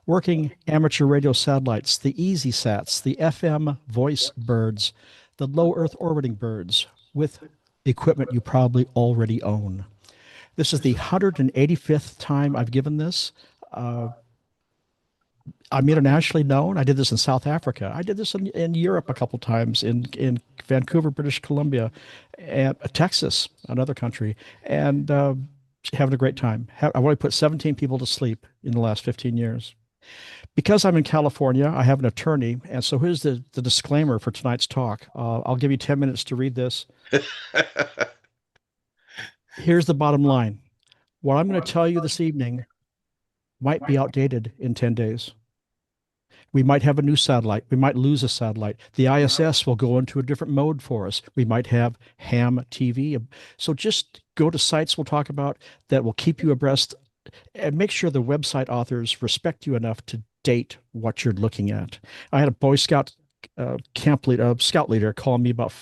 working amateur radio satellites, the easy sats, the FM voice birds, the low Earth orbiting birds with equipment you probably already own. This is the 185th time I've given this. Uh, I'm internationally known. I did this in South Africa. I did this in Europe a couple times, in Vancouver, British Columbia, and Texas, another country, and having a great time. I've only put 17 people to sleep in the last 15 years. Because I'm in California, I have an attorney, and so here's the disclaimer for tonight's talk. I'll give you 10 minutes to read this. Here's the bottom line. What I'm going to tell you this evening might be outdated in 10 days. We might have a new satellite. We might lose a satellite. The ISS will go into a different mode for us. We might have ham TV. So just go to sites we'll talk about that will keep you abreast, and make sure the website authors respect you enough to date what you're looking at. I had a Boy Scout scout leader call me about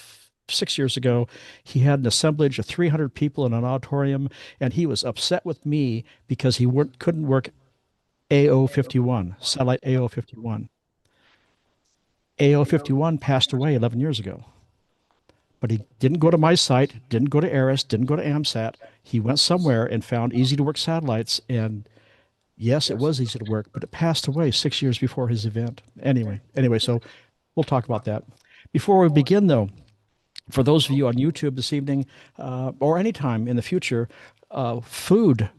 6 years ago. He had an assemblage of 300 people in an auditorium, and he was upset with me because he couldn't work AO 51, satellite AO 51. AO 51 passed away 11 years ago, but he didn't go to my site, didn't go to ARIS, didn't go to AMSAT. He went somewhere and found easy to work satellites. And yes, it was easy to work, but it passed away 6 years before his event. Anyway, so we'll talk about that. Before we begin, though, for those of you on YouTube this evening or anytime in the future, food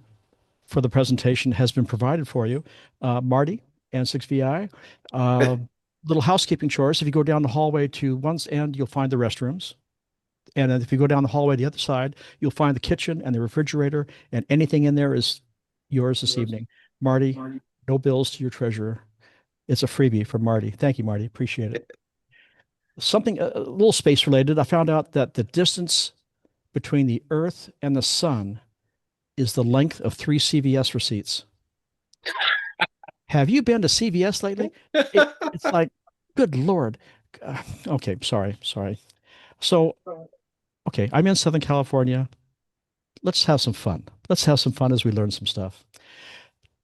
for the presentation has been provided for you. Marty and 6VI, little housekeeping chores. If you go down the hallway to one's end, you'll find the restrooms. And then if you go down the hallway to the other side, you'll find the kitchen and the refrigerator, and anything in there is yours this evening. Marty, no bills to your treasurer. It's a freebie from Marty. Thank you, Marty. Appreciate it. Something a little space related. I found out that the distance between the Earth and the sun is the length of 3 CVS receipts. Have you been to CVS lately? It's like, good Lord. Okay, sorry. So, okay, I'm in Southern California. Let's have some fun. Let's have some fun as we learn some stuff.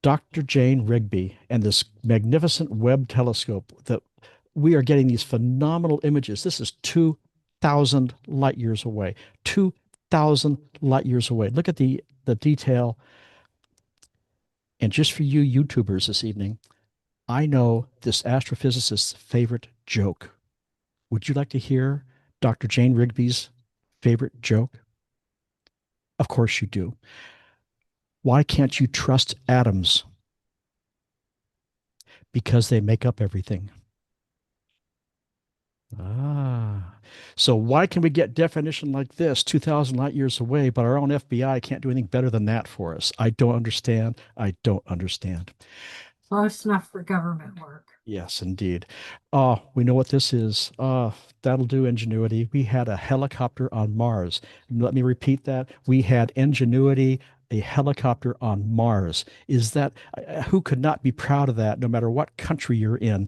Dr. Jane Rigby and this magnificent Webb telescope that we are getting these phenomenal images. This is 2,000 light years away. 2,000 light years away. Look at the detail. And just for you YouTubers this evening, I know this astrophysicist's favorite joke. Would you like to hear Dr. Jane Rigby's favorite joke? Of course you do. Why can't you trust atoms? Because they make up everything. So why can we get definition like this 2,000 light years away, but our own FBI can't do anything better than that for us? I don't understand. I don't understand. Close enough for government work. Yes, indeed. We know what this is. That'll do, ingenuity. We had a helicopter on Mars. Let me repeat that. We had ingenuity, a helicopter on Mars. Is that who could not be proud of that, no matter what country you're in?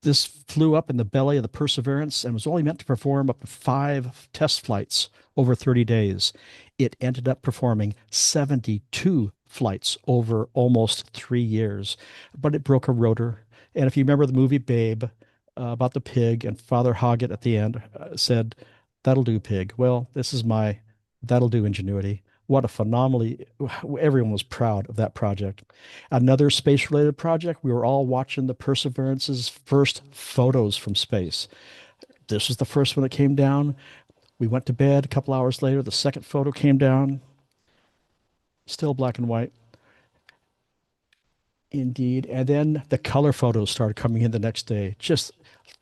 This flew up in the belly of the Perseverance and was only meant to perform up to 5 test flights over 30 days. It ended up performing 72 flights over almost 3 years, but it broke a rotor. And if you remember the movie Babe, about the pig, and Father Hoggett at the end said, "That'll do, pig." Well, this is my that'll do ingenuity. What a phenomenally, everyone was proud of that project. Another space related project, we were all watching the Perseverance's first photos from space. This was the first one that came down. We went to bed a couple hours later. The second photo came down, still black and white. Indeed. And then the color photos started coming in the next day. Just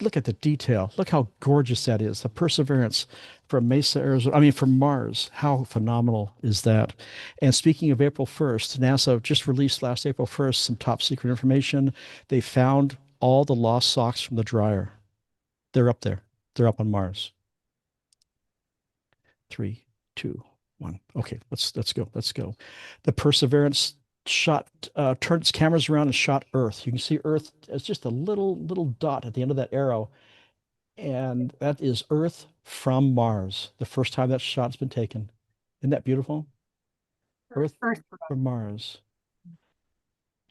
look at the detail. Look how gorgeous that is. The Perseverance from Mesa, Arizona. I mean, from Mars. How phenomenal is that? And speaking of April 1st, NASA just released last April 1st some top secret information. They found all the lost socks from the dryer. They're up there. They're up on Mars. 3, 2, 1. Okay, let's go. Let's go. The Perseverance turned its cameras around and shot Earth. You can see Earth as just a little dot at the end of that arrow, and that is Earth from Mars. The first time that shot's been taken. Isn't that beautiful? Earth from Mars.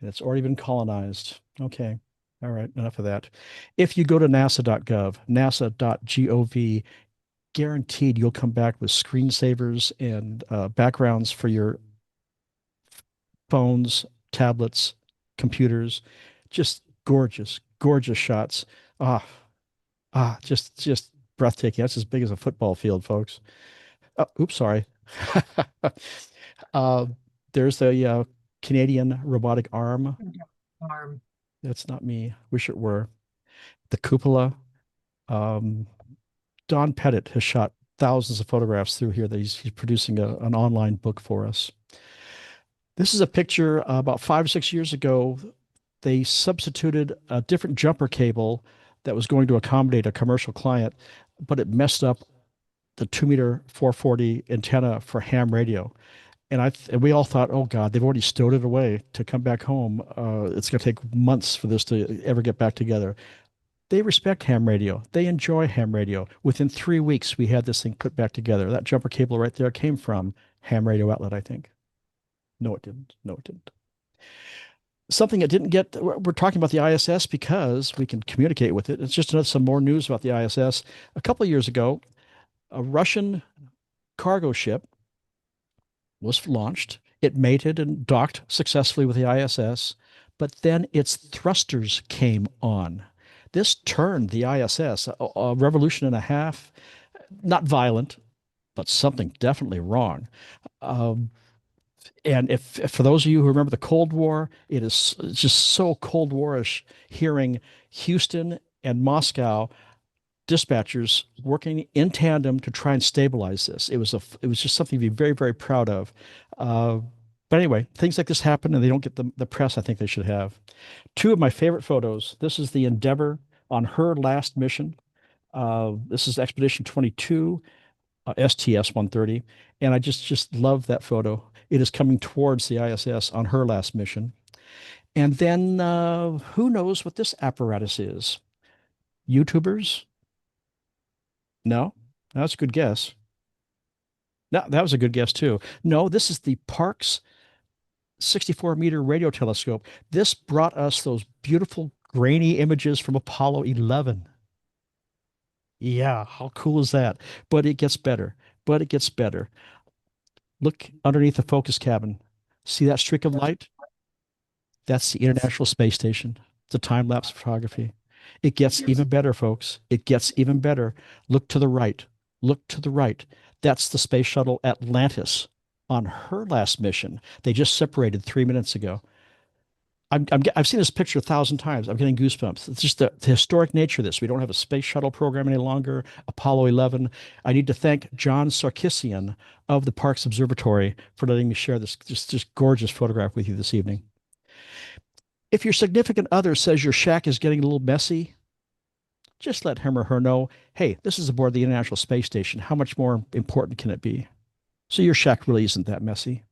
And it's already been colonized. Okay. All right. Enough of that. If you go to nasa.gov, nasa.gov, guaranteed you'll come back with screensavers and backgrounds for your phones, tablets, computers. Just gorgeous, gorgeous shots. Ah, just breathtaking. That's as big as a football field, folks. Oh, oops, sorry. uh, there's the Canadian robotic arm. Arm. That's not me. Wish it were. The cupola. Um, Don Pettit has shot thousands of photographs through here that he's producing an online book for us. This is a picture about 5 or 6 years ago. They substituted a different jumper cable that was going to accommodate a commercial client, but it messed up the 2 meter 440 antenna for ham radio. And we all thought, oh God, they've already stowed it away to come back home. It's going to take months for this to ever get back together. They respect ham radio. They enjoy ham radio. Within 3 weeks, we had this thing put back together. That jumper cable right there came from ham radio outlet, I think. No, it didn't. No, it didn't. Something that didn't get, we're talking about the ISS because we can communicate with it. It's just some more news about the ISS. A couple of years ago, a Russian cargo ship was launched. It mated and docked successfully with the ISS, but then its thrusters came on. This turned the ISS a revolution and a half, not violent, but something definitely wrong. Um, and if for those of you who remember the Cold War, it is just so Cold Warish hearing Houston and Moscow dispatchers working in tandem to try and stabilize this. It was just something to be very, very proud of. Uh, but anyway, things like this happen and they don't get the press I think they should have. Two of my favorite photos. This is the Endeavour on her last mission. This is Expedition 22, STS 130, and I just love that photo. It is coming towards the ISS on her last mission. And then who knows what this apparatus is? YouTubers? No, that's a good guess. No, that was a good guess too. No, this is the Parkes 64-meter radio telescope. This brought us those beautiful grainy images from Apollo 11. Yeah, how cool is that? But it gets better. But it gets better. Look underneath the focus cabin. See that streak of light? That's the International Space Station. It's a time-lapse photography. It gets even better, folks. It gets even better. Look to the right. Look to the right. That's the space shuttle Atlantis on her last mission. They just separated 3 minutes ago. I've seen this picture 1,000 times. I'm getting goosebumps. It's just the historic nature of this. We don't have a space shuttle program any longer. Apollo 11. I need to thank John Sarkisian of the Parkes Observatory for letting me share this just gorgeous photograph with you this evening. If your significant other says your shack is getting a little messy, just let him or her know, hey, this is aboard the International Space Station. How much more important can it be? So your shack really isn't that messy.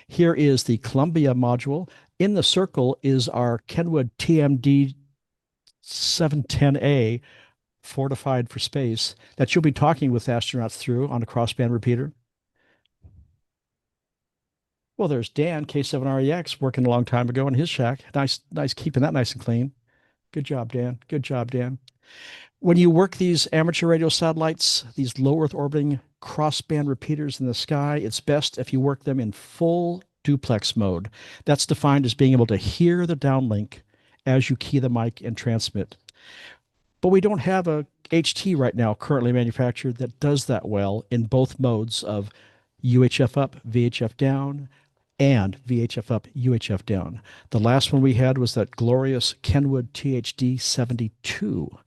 Here is the Columbia module. In the circle is our Kenwood TMD 710A, fortified for space, that you'll be talking with astronauts through on a crossband repeater. Well, there's Dan, K7REX, working a long time ago in his shack. Nice, keeping that nice and clean. Good job, Dan. Good job, Dan. When you work these amateur radio satellites, these low Earth orbiting crossband repeaters in the sky, it's best if you work them in full duplex mode. That's defined as being able to hear the downlink as you key the mic and transmit. But we don't have a HT right now currently manufactured that does that well in both modes of UHF up, VHF down, and VHF up, UHF down. The last one we had was that glorious Kenwood THD 72.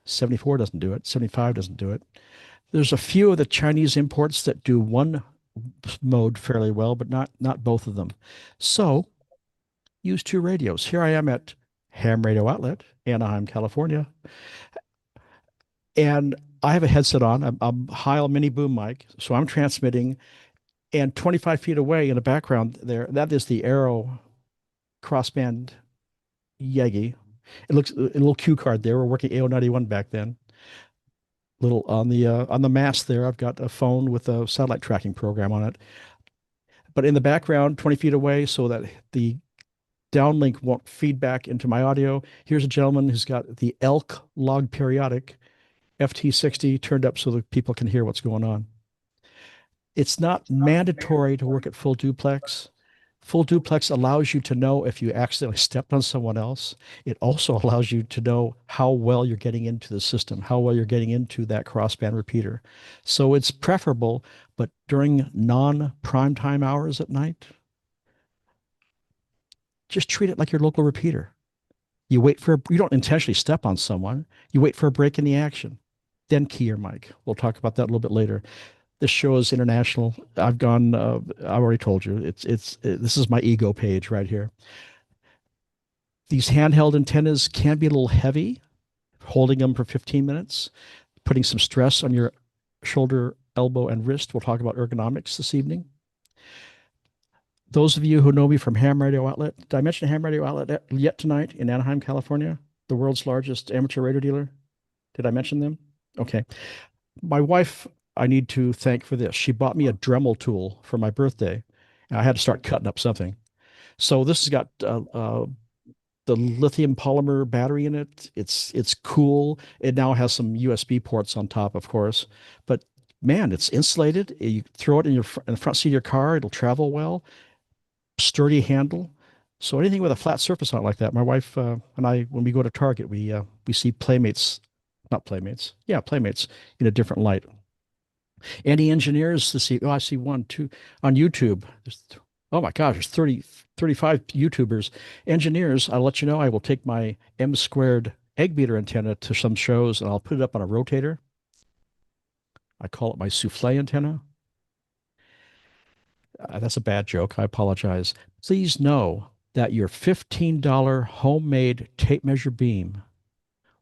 74 doesn't do it. 75 doesn't do it. There's a few of the Chinese imports that do one mode fairly well, but not both of them. So use two radios. Here I am at Ham Radio Outlet, Anaheim, California. And I have a headset on, a Heil mini boom mic. So I'm transmitting, and 25 feet away in the background there, that is the Aero crossband Yagi. It looks a little cue card there. We're working AO91 back then. Little on the mast there, I've got a phone with a satellite tracking program on it. But in the background, 20 feet away, so that the downlink won't feed back into my audio. Here's a gentleman who's got the elk log periodic FT60 turned up so that people can hear what's going on. It's not mandatory to work at full duplex. Full duplex allows you to know if you accidentally stepped on someone else. It also allows you to know how well you're getting into the system, how well you're getting into that crossband repeater. So it's preferable, but during non-prime time hours at night, just treat it like your local repeater. You don't intentionally step on someone. You wait for a break in the action. Then key your mic. We'll talk about that a little bit later. This show is international. I've already told you, this is my ego page right here. These handheld antennas can be a little heavy, holding them for 15 minutes, putting some stress on your shoulder, elbow, and wrist. We'll talk about ergonomics this evening. Those of you who know me from Ham Radio Outlet, did I mention Ham Radio Outlet yet tonight in Anaheim, California? The world's largest amateur radio dealer? Did I mention them? Okay. My wife, I need to thank for this. She bought me a Dremel tool for my birthday, and I had to start cutting up something. So this has got the lithium polymer battery in it. It's cool. It now has some USB ports on top, of course, but man, it's insulated. You throw it in the front seat of your car, it'll travel well. Sturdy handle. So anything with a flat surface on it like that, my wife and I, when we go to Target, we see Playmates, not Playmates, yeah, Playmates in a different light. Any engineers to see? Oh, I see one, two on YouTube. Oh my gosh, there's 30, 35 YouTubers. Engineers, I'll let you know, I will take my M squared egg beater antenna to some shows and I'll put it up on a rotator. I call it my souffle antenna. That's a bad joke. I apologize. Please know that your $15 homemade tape measure beam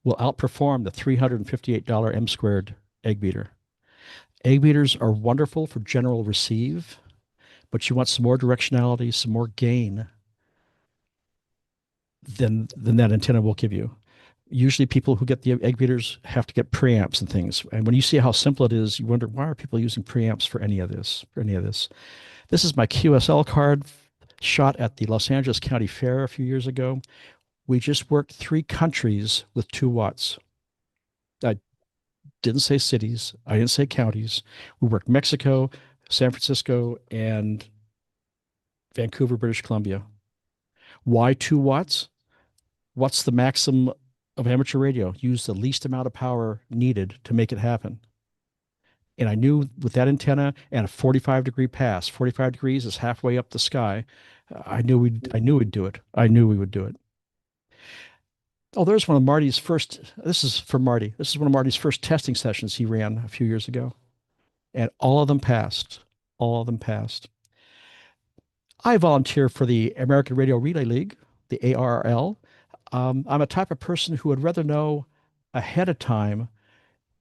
will outperform the $358 M squared egg beater. Egg beaters are wonderful for general receive, but you want some more directionality, some more gain than that antenna will give you. Usually people who get the egg beaters have to get preamps and things. And when you see how simple it is, you wonder, why are people using preamps for any of this? This is my QSL card shot at the Los Angeles County Fair a few years ago. We just worked 3 countries with 2 watts. I didn't say cities. I didn't say counties. We worked Mexico, San Francisco, and Vancouver, British Columbia. Why 2 watts? What's the maximum of amateur radio? Use the least amount of power needed to make it happen. And I knew with that antenna and a 45-degree pass, 45 degrees is halfway up the sky. I knew we'd do it. I knew we would do it. Oh, there's one of Marty's first. This is for Marty. This is one of Marty's first testing sessions he ran a few years ago. And all of them passed. All of them passed. I volunteer for the American Radio Relay League, the ARRL. I'm a type of person who would rather know ahead of time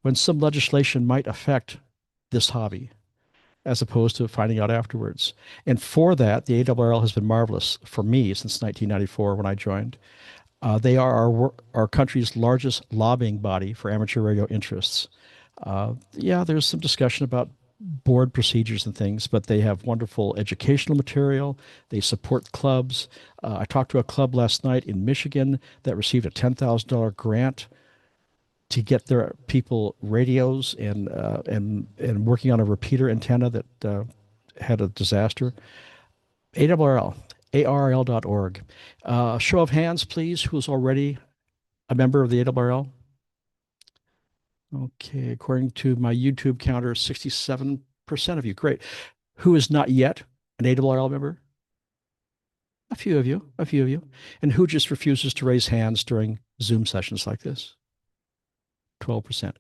when some legislation might affect this hobby, as opposed to finding out afterwards. And for that, the ARRL has been marvelous for me since 1994 when I joined. They are our country's largest lobbying body for amateur radio interests. Yeah, there's some discussion about board procedures and things, but they have wonderful educational material. They support clubs. I talked to a club last night in Michigan that received a $10,000 grant to get their people radios and working on a repeater antenna that had a disaster. ARRL, ARRL.org. Show of hands, please, who's already a member of the ARRL? Okay, according to my YouTube counter, 67% of you. Great. Who is not yet an ARRL member? A few of you, a few of you. And who just refuses to raise hands during Zoom sessions like this? 12%.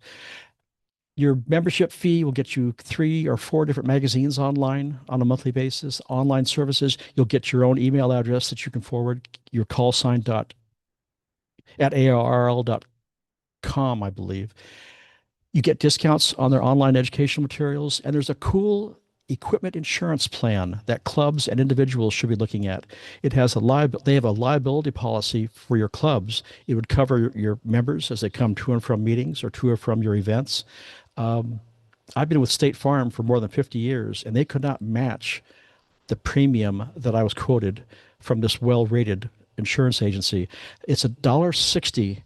Your membership fee will get you 3 or 4 different magazines online on a monthly basis, online services. You'll get your own email address that you can forward your call sign at arrl.com, I believe. You get discounts on their online educational materials, and there's a cool equipment insurance plan that clubs and individuals should be looking at. It has they have a liability policy for your clubs. It would cover your members as they come to and from meetings or to and from your events. I've been with State Farm for more than 50 years, and they could not match the premium that I was quoted from this well-rated insurance agency. It's $1.60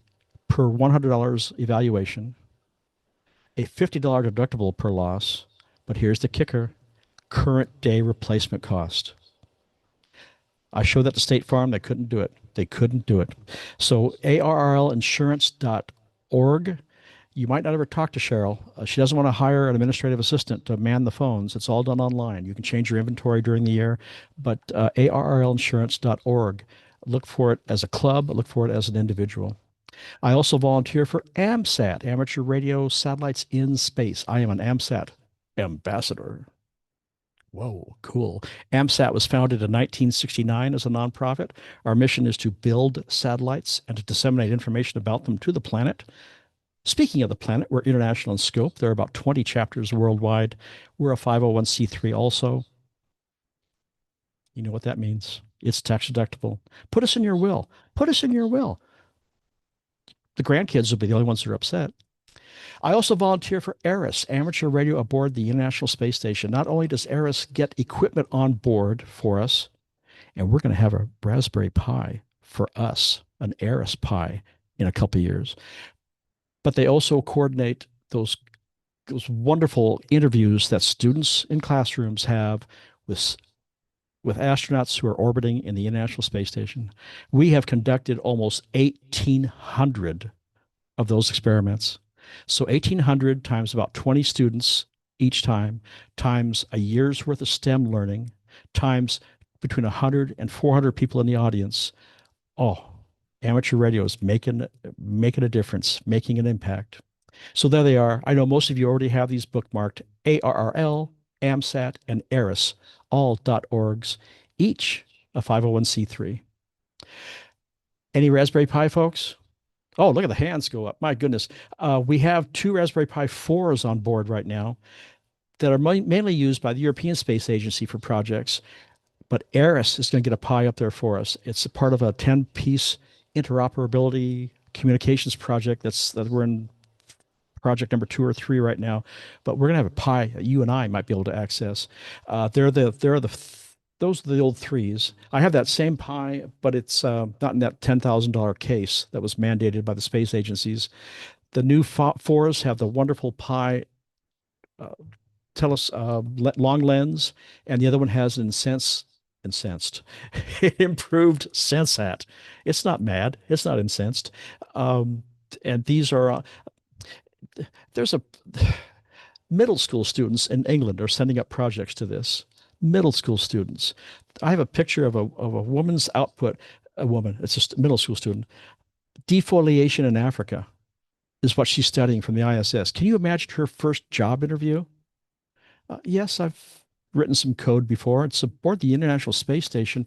per $100 evaluation, a $50 deductible per loss. But here's the kicker: current day replacement cost. I showed that to State Farm. They couldn't do it. They couldn't do it. So arrlinsurance.org. You might not ever talk to Cheryl. She doesn't want to hire an administrative assistant to man the phones. It's all done online. You can change your inventory during the year, but arrlinsurance.org. Look for it as a club. Look for it as an individual. I also volunteer for AMSAT, Amateur Radio Satellites in Space. I am an AMSAT ambassador. Whoa, cool. AMSAT was founded in 1969 as a nonprofit. Our mission is to build satellites and to disseminate information about them to the planet. Speaking of the planet, we're international in scope. There are about 20 chapters worldwide. We're a 501c3 also. You know what that means. It's tax deductible. Put us in your will. Put us in your will. The grandkids will be the only ones who are upset. I also volunteer for ARIS, Amateur Radio Aboard the International Space Station. Not only does ARIS get equipment on board for us, and we're going to have a Raspberry Pi for us, an ARIS Pi in a couple of years, but they also coordinate those wonderful interviews that students in classrooms have with astronauts who are orbiting in the International Space Station. We have conducted almost 1,800 of those experiments. So 1,800 times about 20 students each time, times a year's worth of STEM learning, times between 100 and 400 people in the audience. Oh, amateur radio is making a difference, making an impact. So there they are. I know most of you already have these bookmarked: ARRL, AMSAT, and ARIS, all .orgs, each a 501c3. Any Raspberry Pi folks? Oh, look at the hands go up. My goodness. We have 2 Raspberry Pi 4s on board right now that are mainly used by the European Space Agency for projects. But ARIS is going to get a Pi up there for us. It's a part of a 10-piece interoperability communications project that we're in project number 2 or 3 right now. But we're going to have a Pi that you and I might be able to access. Those are the old 3s. I have that same Pi, but it's not in that $10,000 case that was mandated by the space agencies. The new 4s have the wonderful Pi uh, long lens, and the other one has an incensed, improved Sensat. It's not mad. It's not incensed. And these are there's a middle school students in England are sending up projects to this. Middle school students. I have a picture of a woman's output. A woman. It's just a middle school student. Defoliation in Africa is what she's studying from the ISS. Can you imagine her first job interview? Yes, I've written some code before. It's aboard the International Space Station.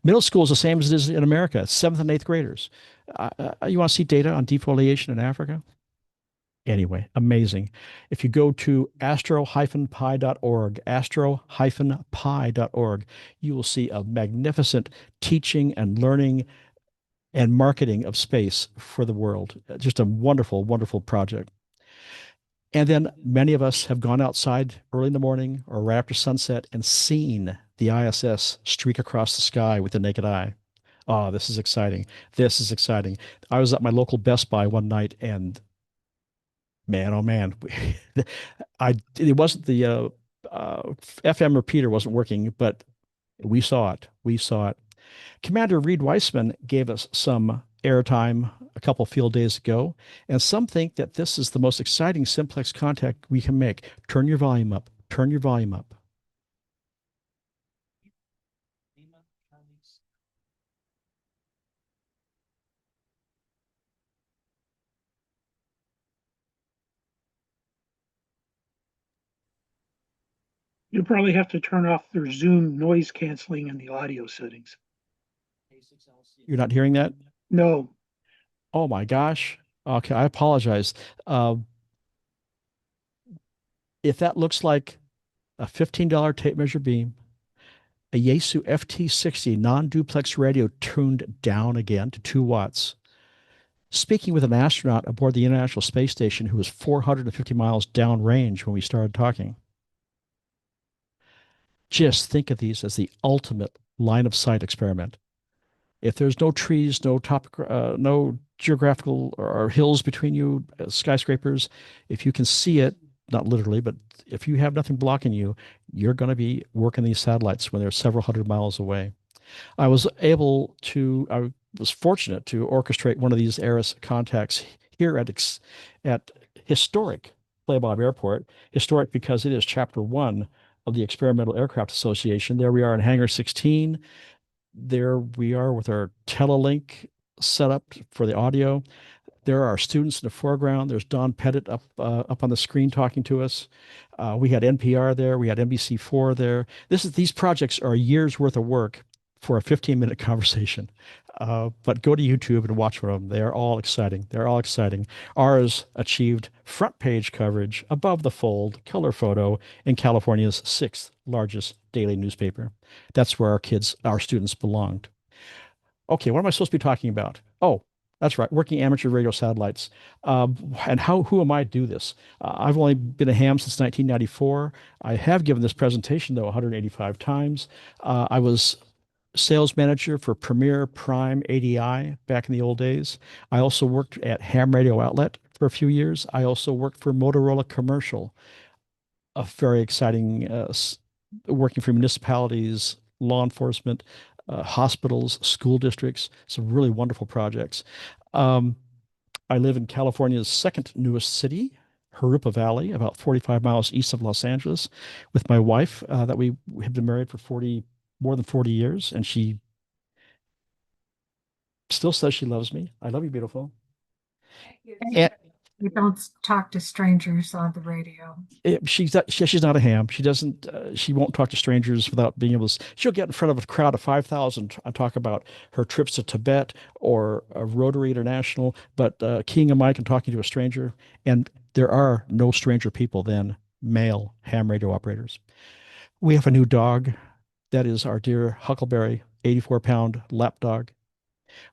Middle school is the same as it is in America. It's 7th and 8th graders. You want to see data on defoliation in Africa? Anyway, amazing. If you go to astro-pi.org, astro-pi.org, you will see a magnificent teaching and learning and marketing of space for the world. Just a wonderful, wonderful project. And then many of us have gone outside early in the morning or right after sunset and seen the ISS streak across the sky with the naked eye. Oh, this is exciting. This is exciting. I was at my local Best Buy one night, and man, oh man, it wasn't the FM repeater wasn't working, but we saw it. We saw it. Commander Reed Weissman gave us some airtime a couple field days ago, and some think that this is the most exciting simplex contact we can make. Turn your volume up. Turn your volume up. You probably have to turn off their Zoom noise canceling in the audio settings. You're not hearing that? No, Oh my gosh. Okay, I apologize. Uh, if that looks like a $15 tape measure beam, a Yaesu FT60 non-duplex radio tuned down again to 2 watts, speaking with an astronaut aboard the International Space Station who was 450 miles downrange when we started talking. Just think of these as the ultimate line of sight experiment. If there's no trees, no geographical or hills between you, skyscrapers, if you can see it, not literally, but if you have nothing blocking you, you're going to be working these satellites when they're several hundred miles away. I was fortunate to orchestrate one of these ARIS contacts here at historic Playbob Airport. Historic because it is chapter one of the Experimental Aircraft Association. There we are in Hangar 16. There we are with our Telelink set up for the audio. There are our students in the foreground. There's Don Pettit up on the screen talking to us. We had NPR there. We had NBC4 there. These projects are a year's worth of work for a 15-minute conversation. But go to YouTube and watch one of them. They are all exciting. They're all exciting. Ours achieved front page coverage above the fold, color photo in California's sixth largest daily newspaper. That's where our students belonged. Okay, what am I supposed to be talking about? Oh, that's right, working amateur radio satellites. And who am I to do this? I've only been a ham since 1994. I have given this presentation, though, 185 times. I was sales manager for Premier Prime ADI back in the old days. I also worked at Ham Radio Outlet for a few years. I also worked for Motorola Commercial, a very exciting working for municipalities, law enforcement, hospitals, school districts, some really wonderful projects. Um, I live in California's second newest city, Harupa Valley, about 45 miles east of Los Angeles, with my wife that we have been married for more than 40 years, and she still says she loves me. I love you, beautiful. And You don't talk to strangers on the radio. she's not a ham. She won't talk to strangers without being able to. She'll get in front of a crowd of 5,000 and talk about her trips to Tibet or Rotary International, but keying a mic and talking to a stranger, and there are no stranger people than male ham radio operators. We have a new dog. That is our dear Huckleberry, 84-pound lap dog.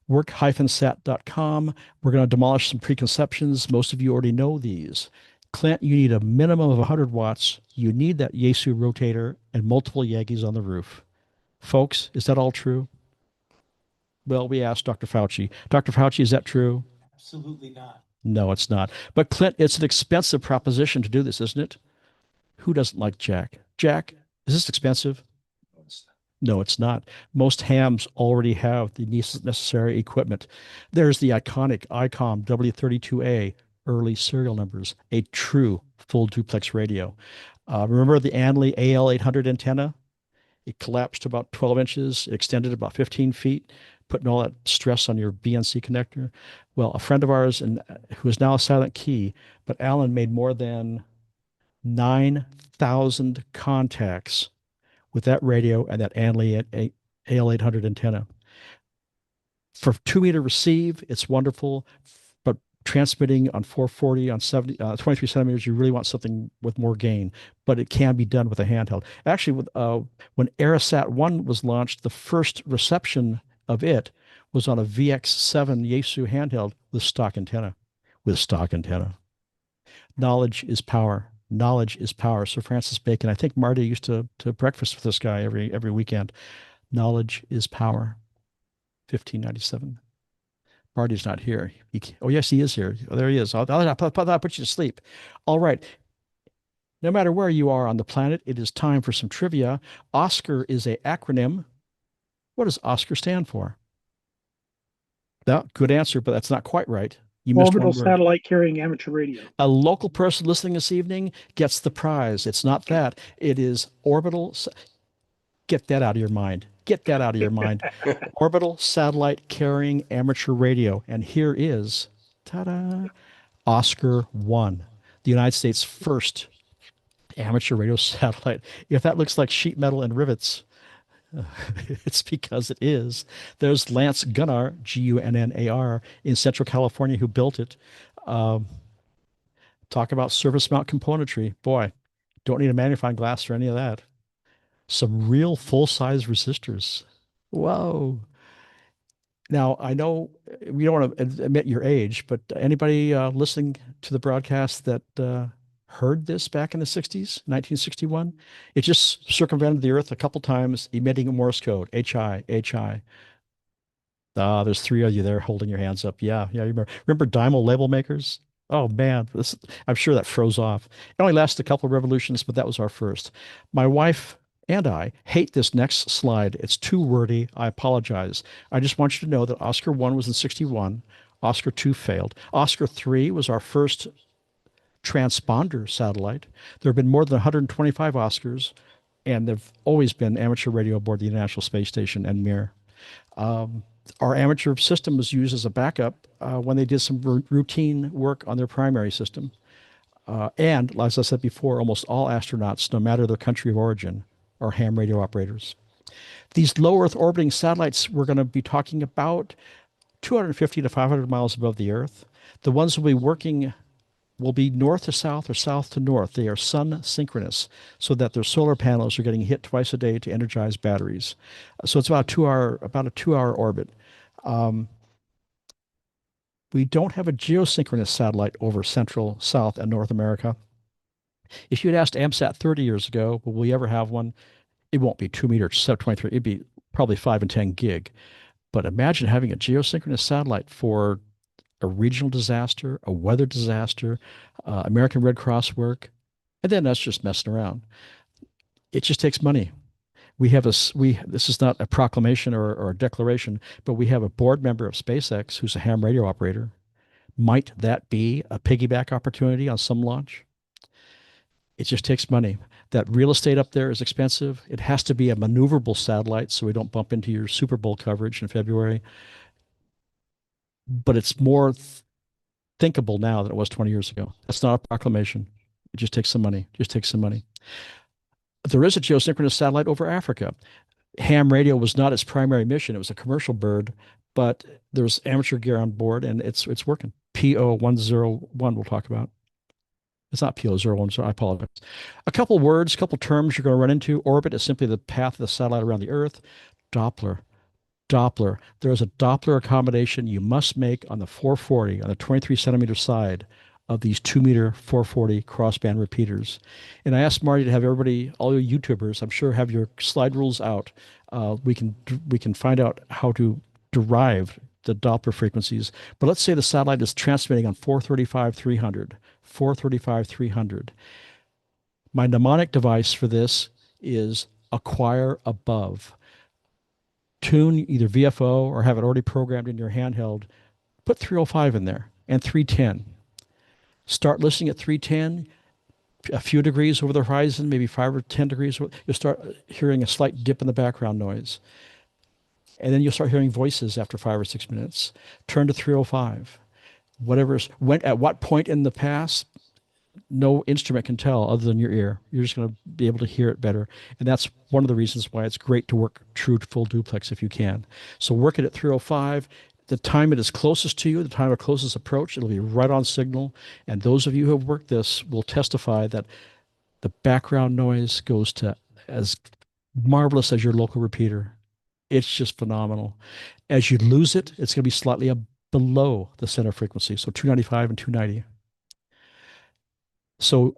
Work-sat.com. We're going to demolish some preconceptions. Most of you already know these. Clint, you need a minimum of 100 watts. You need that Yaesu rotator and multiple Yagis on the roof. Folks, is that all true? Well, we asked Dr. Fauci. Dr. Fauci, is that true? Absolutely not. No, it's not. But Clint, it's an expensive proposition to do this, isn't it? Who doesn't like Jack? Jack, is this expensive? No, it's not. Most hams already have the necessary equipment. There's the iconic ICOM W32A early serial numbers, a true full duplex radio. Remember the Anley AL800 antenna? It collapsed to about 12 inches, it extended about 15 feet, putting all that stress on your BNC connector. Well, a friend of ours, who is now a silent key, but Alan made more than 9,000 contacts with that radio and that Anley AL800 antenna. For 2-meter receive, it's wonderful, but transmitting on 440 on 23 centimeters, you really want something with more gain, but it can be done with a handheld. Actually, when Aerosat 1 was launched, the first reception of it was on a VX7 Yaesu handheld with stock antenna. Knowledge is power. Knowledge is power. Sir Francis Bacon. I think Marty used to breakfast with this guy every weekend. Knowledge is power. 1597. Marty's not here. Oh, yes, he is here. Oh, there he is. I'll put you to sleep. All right. No matter where you are on the planet, it is time for some trivia. OSCAR is an acronym. What does OSCAR stand for? Good answer, but that's not quite right. You missed Orbital one word. Satellite Carrying Amateur Radio. A local person listening this evening gets the prize. It's not that. It is orbital. Get that out of your mind. Get that out of your mind. Orbital Satellite Carrying Amateur Radio. And here is, ta-da, Oscar 1, the United States' first amateur radio satellite. If that looks like sheet metal and rivets, it's because it is. There's Lance Gunnar, Gunnar, in Central California, who built it. Talk about surface mount componentry. Boy, don't need a magnifying glass for any of that. Some real full-size resistors. Whoa. Now, I know we don't want to admit your age, but anybody listening to the broadcast that heard this back in the 60s, 1961. It just circumvented the Earth a couple times, emitting a Morse code, HI, HI. Ah, there's three of you there holding your hands up. Yeah, yeah. You remember Dymo label makers? Oh man, I'm sure that froze off. It only lasted a couple of revolutions, but that was our first. My wife and I hate this next slide. It's too wordy. I apologize. I just want you to know that Oscar 1 was in 61. Oscar 2 failed. Oscar 3 was our first transponder satellite. There have been more than 125 Oscars, and there've always been amateur radio aboard the International Space Station and Mir. Um, our amateur system was used as a backup when they did some routine work on their primary system. And as I said before, almost all astronauts, no matter their country of origin, are ham radio operators. These low Earth orbiting satellites we're going to be talking about 250 to 500 miles above the Earth. The ones we'll be working will be north to south or south to north. They are sun synchronous, so that their solar panels are getting hit twice a day to energize batteries. So it's about a 2 hour orbit. Um, we don't have a geosynchronous satellite over Central, South, and North America. If you'd asked AMSAT 30 years ago, will we ever have one? It won't be 2 meters, 723. It'd be probably 5 and 10 gig. But imagine having a geosynchronous satellite for a regional disaster, a weather disaster, American Red Cross work, and then that's just messing around. It just takes money. We have this is not a proclamation or a declaration, but we have a board member of SpaceX who's a ham radio operator. Might that be a piggyback opportunity on some launch? It just takes money. That real estate up there is expensive. It has to be a maneuverable satellite so we don't bump into your Super Bowl coverage in February. But it's more thinkable now than it was 20 years ago. That's not a proclamation. It just takes some money. Just takes some money. There is a geosynchronous satellite over Africa. Ham radio was not its primary mission. It was a commercial bird, but there's amateur gear on board and it's working. PO101 we'll talk about. It's not PO01, so I apologize. A couple words, a couple terms you're going to run into. Orbit is simply the path of the satellite around the Earth. Doppler. Doppler. There is a Doppler accommodation you must make on the 440, on the 23 centimeter side of these 2 meter 440 crossband repeaters. And I asked Marty to have everybody, all you YouTubers, I'm sure, have your slide rules out. We can find out how to derive the Doppler frequencies. But let's say the satellite is transmitting on 435 300, 435 300. My mnemonic device for this is acquire above. Tune either VFO or have it already programmed in your handheld. Put 305 in there and 310. Start listening at 310, a few degrees over the horizon, maybe 5 or 10 degrees. You'll start hearing a slight dip in the background noise. And then you'll start hearing voices after 5 or 6 minutes. Turn to 305. Whatever's went at what point in the past, no instrument can tell other than your ear. You're just going to be able to hear it better. And that's one of the reasons why it's great to work true full duplex if you can. So work it at 305. The time it is closest to you, the time of closest approach, it'll be right on signal. And those of you who have worked this will testify that the background noise goes to as marvelous as your local repeater. It's just phenomenal. As you lose it, it's going to be slightly below the center frequency, so 295 and 290. So,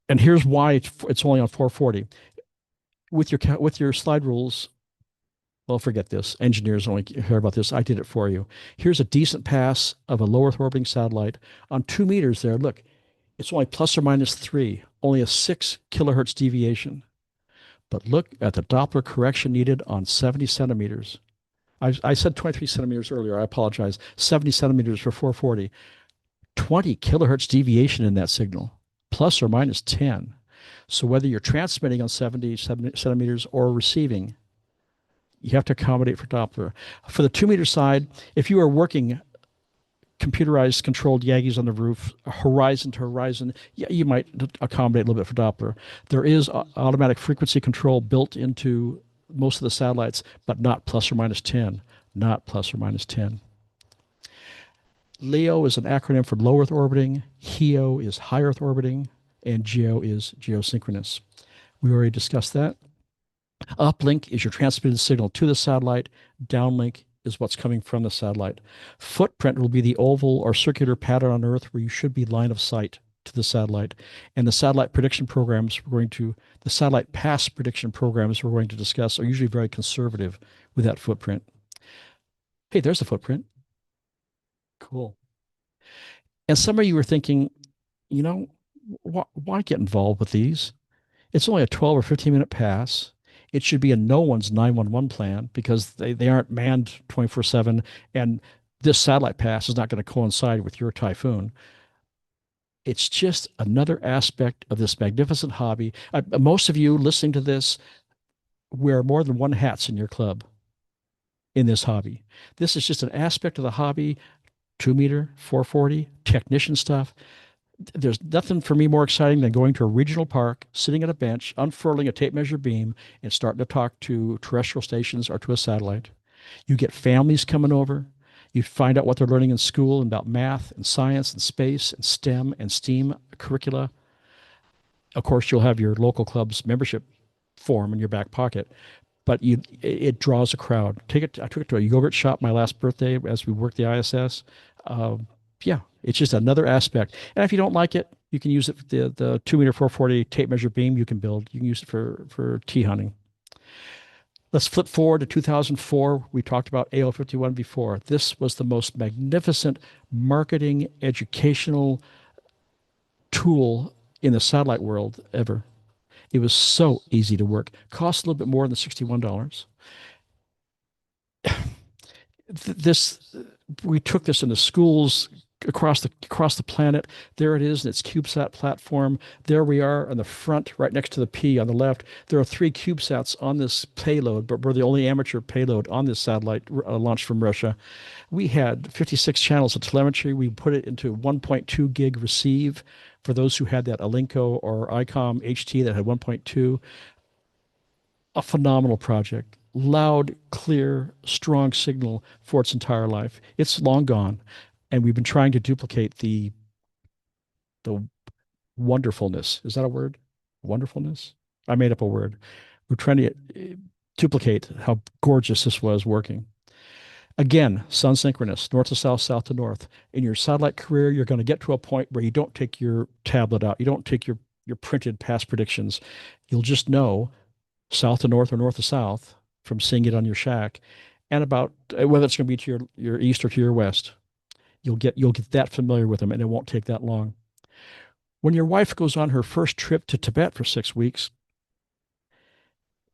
and here's why it's only on 440. With your slide rules, well, forget this. Engineers only care about this. I did it for you. Here's a decent pass of a low Earth orbiting satellite on 2 meters there. Look, it's only plus or minus 3, only a 6 kilohertz deviation. But look at the Doppler correction needed on 70 centimeters. I said 23 centimeters earlier. I apologize. 70 centimeters for 440. 20 kilohertz deviation in that signal, plus or minus 10. So whether you're transmitting on 70 centimeters or receiving, you have to accommodate for Doppler. For the 2 meter side, if you are working computerized controlled Yagis on the roof, horizon to horizon, yeah, you might accommodate a little bit for Doppler. There is automatic frequency control built into most of the satellites, but not plus or minus 10. Not plus or minus 10. LEO is an acronym for low Earth orbiting, HEO is high Earth orbiting, and GEO is geosynchronous. We already discussed that. Uplink is your transmitted signal to the satellite. Downlink is what's coming from the satellite. Footprint will be the oval or circular pattern on Earth where you should be line of sight to the satellite. And the satellite prediction programs the satellite pass prediction programs we're going to discuss are usually very conservative with that footprint. Hey, there's the footprint. Cool. And some of you are thinking, you know, why get involved with these? It's only a 12 or 15-minute pass. It should be in no one's 911 plan because they aren't manned 24/7. And this satellite pass is not going to coincide with your typhoon. It's just another aspect of this magnificent hobby. Most of you listening to this wear more than one hats in your club in this hobby. This is just an aspect of the hobby, 2 meter, 440, technician stuff. There's nothing for me more exciting than going to a regional park, sitting at a bench, unfurling a tape measure beam, and starting to talk to terrestrial stations or to a satellite. You get families coming over. You find out what they're learning in school about math and science and space and STEM and STEAM curricula. Of course, you'll have your local club's membership form in your back pocket, but it draws a crowd. I took it to a yogurt shop my last birthday as we worked the ISS. Yeah, it's just another aspect. And if you don't like it, you can use it the 2 meter 440 tape measure beam you can build. You can use it for tea hunting. Let's flip forward to 2004. We talked about AO51 before. This was the most magnificent marketing educational tool in the satellite world ever. It was so easy to work. Cost a little bit more than $61. This we took this into schools across the planet. There it is in its CubeSat platform. There we are on the front, right next to the P on the left. There are 3 CubeSats on this payload, but we're the only amateur payload on this satellite launched from Russia. We had 56 channels of telemetry. We put it into 1.2 gig receive for those who had that Alinco or ICOM HT that had 1.2. A phenomenal project. Loud, clear, strong signal for its entire life. It's long gone, and we've been trying to duplicate the wonderfulness. Is that a word? Wonderfulness? I made up a word. We're trying to duplicate how gorgeous this was working. Again, sun synchronous, north to south, south to north. In your satellite career, you're going to get to a point where you don't take your tablet out. You don't take your printed past predictions. You'll just know south to north or north to south from seeing it on your shack, and about whether it's going to be to your east or to your west. You'll get that familiar with them, and it won't take that long. When your wife goes on her first trip to Tibet for 6 weeks,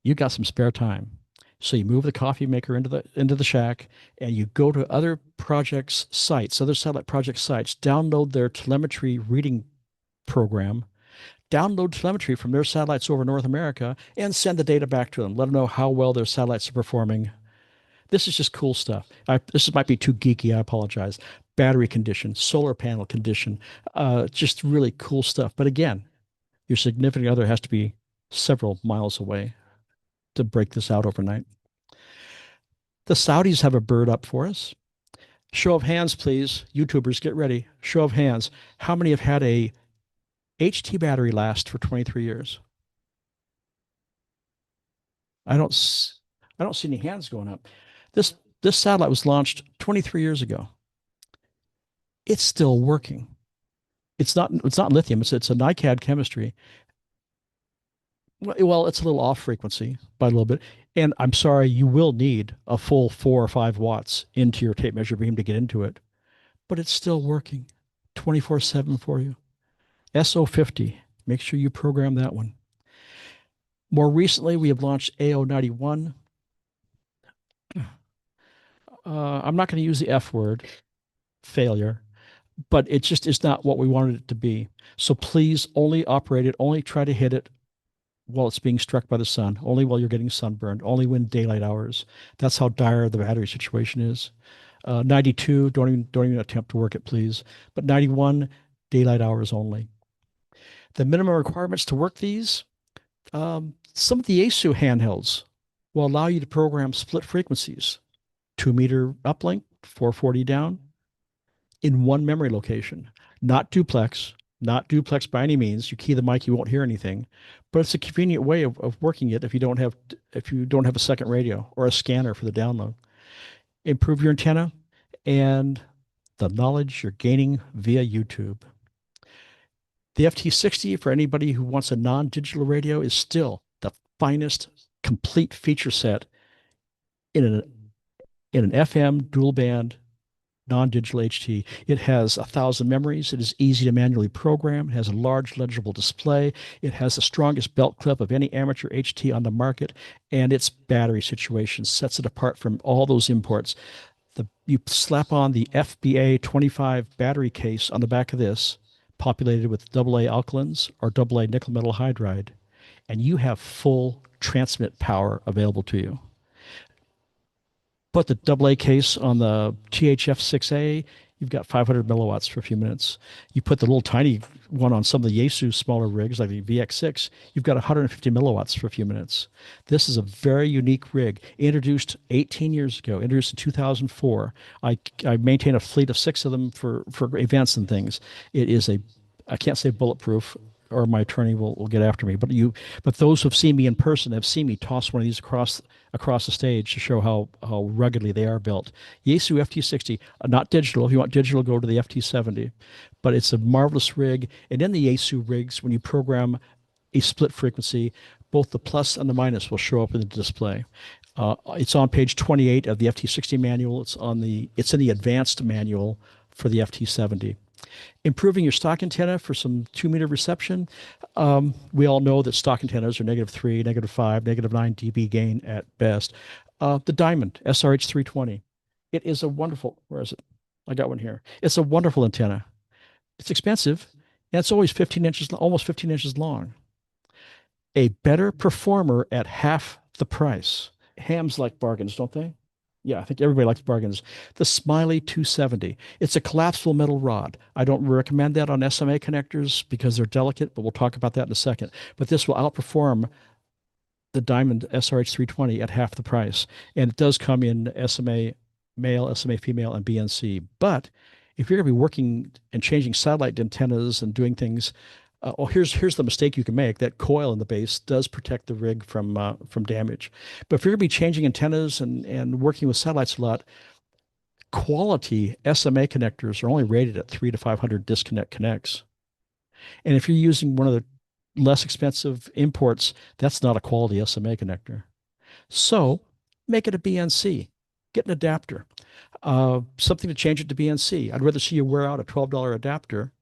you got some spare time. So you move the coffee maker into the shack, and you go to other projects' sites, other satellite project sites, download their telemetry reading program, download telemetry from their satellites over North America, and send the data back to them. Let them know how well their satellites are performing. This is just cool stuff. This might be too geeky. I apologize. Battery condition, solar panel condition, just really cool stuff. But again, your significant other has to be several miles away to break this out overnight. The Saudis have a bird up for us. Show of hands, please. YouTubers, get ready. Show of hands. How many have had a HT battery last for 23 years? I don't see any hands going up. This satellite was launched 23 years ago. It's still working. It's not lithium. It's a NiCad chemistry. Well, it's a little off frequency by a little bit. And I'm sorry, you will need a full 4 or 5 watts into your tape measure beam to get into it. But it's still working 24/7 for you. SO50, make sure you program that one. More recently, we have launched AO91. I'm not going to use the F word, failure, but it just is not what we wanted it to be. So please only operate it, only try to hit it while it's being struck by the sun, only while you're getting sunburned, only when daylight hours. That's how dire the battery situation is. 92, don't even attempt to work it, please. But 91, daylight hours only. The minimum requirements to work these, some of the ASU handhelds will allow you to program split frequencies, 2-meter uplink, 440 down, in one memory location, not duplex by any means. You key the mic, you won't hear anything, but it's a convenient way of working it if you don't have a second radio or a scanner for the download. Improve your antenna and the knowledge you're gaining via YouTube. The FT60, for anybody who wants a non-digital radio, is still the finest complete feature set in an FM dual band non-digital HT. It has 1,000 memories. It is easy to manually program. It has a large legible display. It has the strongest belt clip of any amateur HT on the market, and its battery situation sets it apart from all those imports. You slap on the FBA 25 battery case on the back of this, populated with AA alkalins or AA nickel metal hydride, and you have full transmit power available to you. Put the AA case on the THF6A, you've got 500 milliwatts for a few minutes. You put the little tiny one on some of the Yaesu smaller rigs, like the VX6, you've got 150 milliwatts for a few minutes. This is a very unique rig, introduced 18 years ago, introduced in 2004. I maintain a fleet of 6 of them for events and things. It is I can't say bulletproof, or my attorney will get after me. But those who've seen me in person have seen me toss one of these across the stage to show how ruggedly they are built. Yaesu FT60, not digital. If you want digital, go to the FT70. But it's a marvelous rig. And in the Yaesu rigs, when you program a split frequency, both the plus and the minus will show up in the display. It's on page 28 of the FT60 manual. It's in the advanced manual for the FT70. Improving your stock antenna for some 2-meter reception. We all know that stock antennas are -3, -5, -9 dB gain at best. The Diamond SRH320. It is a wonderful, where is it? I got one here. It's a wonderful antenna. It's expensive, and it's always 15 inches, almost 15 inches long. A better performer at half the price. Hams like bargains, don't they? Yeah, I think everybody likes bargains. The Smiley 270. It's a collapsible metal rod. I don't recommend that on SMA connectors because they're delicate, but we'll talk about that in a second. But this will outperform the Diamond SRH320 at half the price. And it does come in SMA male, SMA female, and BNC. But if you're going to be working and changing satellite antennas and doing things, here's the mistake you can make. That coil in the base does protect the rig from damage. But if you're going to be changing antennas and working with satellites a lot, quality SMA connectors are only rated at 300 to 500 disconnect connects. And if you're using one of the less expensive imports, that's not a quality SMA connector. So make it a BNC. Get an adapter. Something to change it to BNC. I'd rather see you wear out a $12 adapter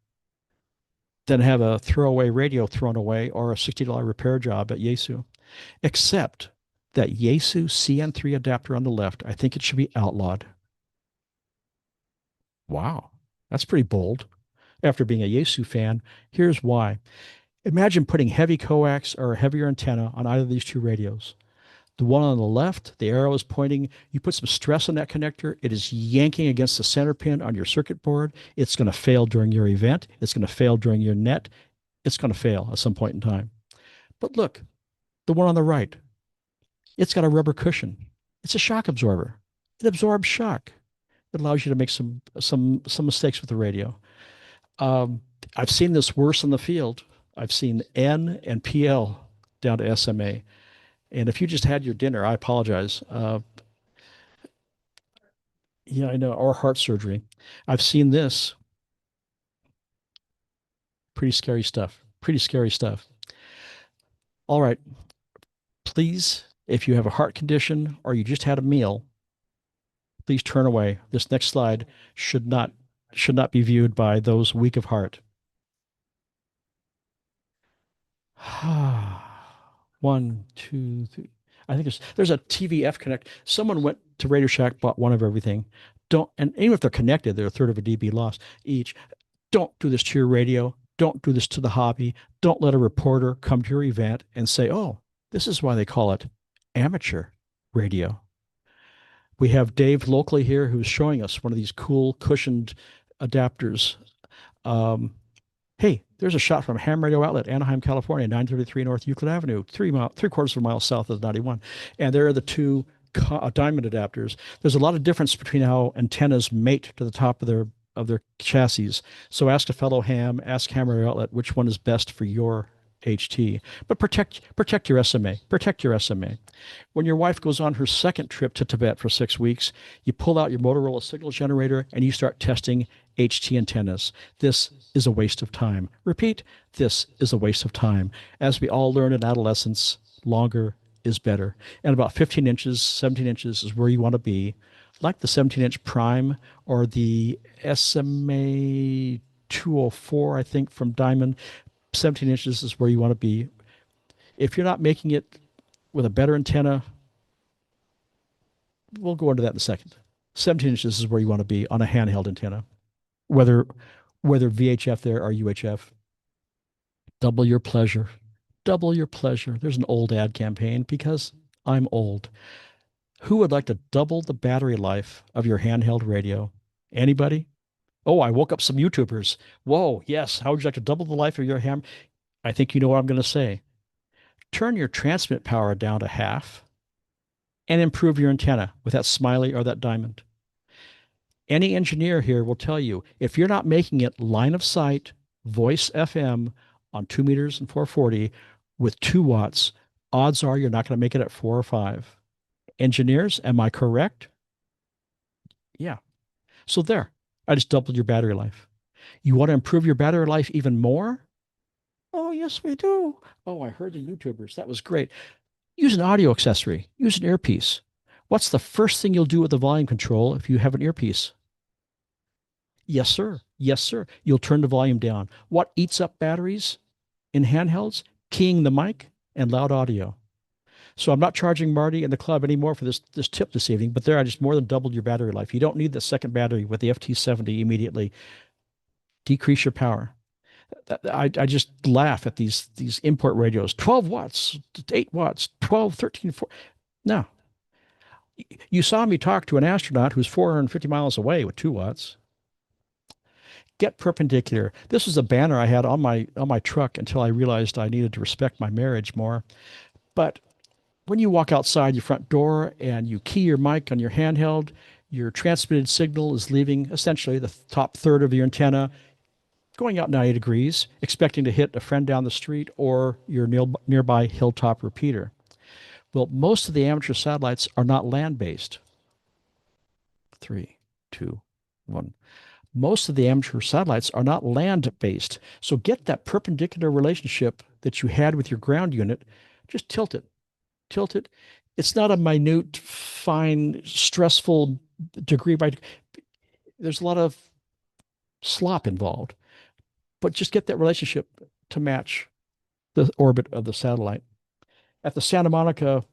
than have a throwaway radio thrown away or a $60 repair job at Yaesu. Except that Yaesu CN3 adapter on the left, I think it should be outlawed. Wow, that's pretty bold. After being a Yaesu fan, here's why. Imagine putting heavy coax or a heavier antenna on either of these two radios. The one on the left, the arrow is pointing. You put some stress on that connector. It is yanking against the center pin on your circuit board. It's going to fail during your event. It's going to fail during your net. It's going to fail at some point in time. But look, the one on the right, it's got a rubber cushion. It's a shock absorber. It absorbs shock. It allows you to make some mistakes with the radio. I've seen this worse in the field. I've seen N and PL down to SMA. And if you just had your dinner, I apologize. Yeah, I know, or heart surgery. I've seen this. Pretty scary stuff. Pretty scary stuff. All right. Please, if you have a heart condition or you just had a meal, please turn away. This next slide should not be viewed by those weak of heart. 1, 2, 3. I think there's a TVF connect. Someone went to Radio Shack, bought one of everything. And even if they're connected, they're a third of a dB loss each. Don't do this to your radio. Don't do this to the hobby. Don't let a reporter come to your event and say, oh, this is why they call it amateur radio. We have Dave locally here who's showing us one of these cool cushioned adapters. Hey, there's a shot from Ham Radio Outlet, Anaheim, California, 933 North Euclid Avenue, 3/4 of a mile south of 91. And there are the two diamond adapters. There's a lot of difference between how antennas mate to the top of their chassis. So ask a fellow ham, ask Ham Radio Outlet which one is best for your HT. But protect your SMA. Protect your SMA. When your wife goes on her second trip to Tibet for 6 weeks, you pull out your Motorola signal generator and you start testing HT antennas. This is a waste of time. Repeat, this is a waste of time. As we all learn in adolescence, longer is better. And about 15 inches, 17 inches is where you want to be, like the 17-inch prime or the SMA 204, I think, from Diamond. 17 inches is where you want to be. If you're not making it with a better antenna, we'll go into that in a second. 17 inches is where you want to be on a handheld antenna, whether VHF there or UHF. Double your pleasure. Double your pleasure. There's an old ad campaign because I'm old. Who would like to double the battery life of your handheld radio? Anybody? Oh, I woke up some YouTubers. Whoa, yes. How would you like to double the life of your ham? I think you know what I'm going to say. Turn your transmit power down to half and improve your antenna with that smiley or that diamond. Any engineer here will tell you if you're not making it line of sight, voice FM on 2 meters and 440 with 2 watts, odds are you're not going to make it at 4 or 5. Engineers, am I correct? Yeah. So there, I just doubled your battery life. You want to improve your battery life even more? Oh, yes, we do. Oh, I heard the YouTubers. That was great. Use an audio accessory. Use an earpiece. What's the first thing you'll do with the volume control if you have an earpiece? Yes, sir. Yes, sir. You'll turn the volume down. What eats up batteries in handhelds? Keying the mic and loud audio. So I'm not charging Marty and the club anymore for this tip this evening, but there I just more than doubled your battery life. You don't need the second battery with the FT70 immediately. Decrease your power. I just laugh at these import radios. 12 watts, 8 watts, 12, 13, 4. No. You saw me talk to an astronaut who's 450 miles away with 2 watts. Get perpendicular. This was a banner I had on my truck until I realized I needed to respect my marriage more. But when you walk outside your front door and you key your mic on your handheld, your transmitted signal is leaving essentially the top third of your antenna, going out 90 degrees, expecting to hit a friend down the street or your nearby hilltop repeater. Well, most of the amateur satellites are not land-based. 3, 2, 1. Most of the amateur satellites are not land-based. So get that perpendicular relationship that you had with your ground unit, just tilt it. Tilt it. It's not a minute, fine, stressful degree by degree. There's a lot of slop involved, but just get that relationship to match the orbit of the satellite. At the the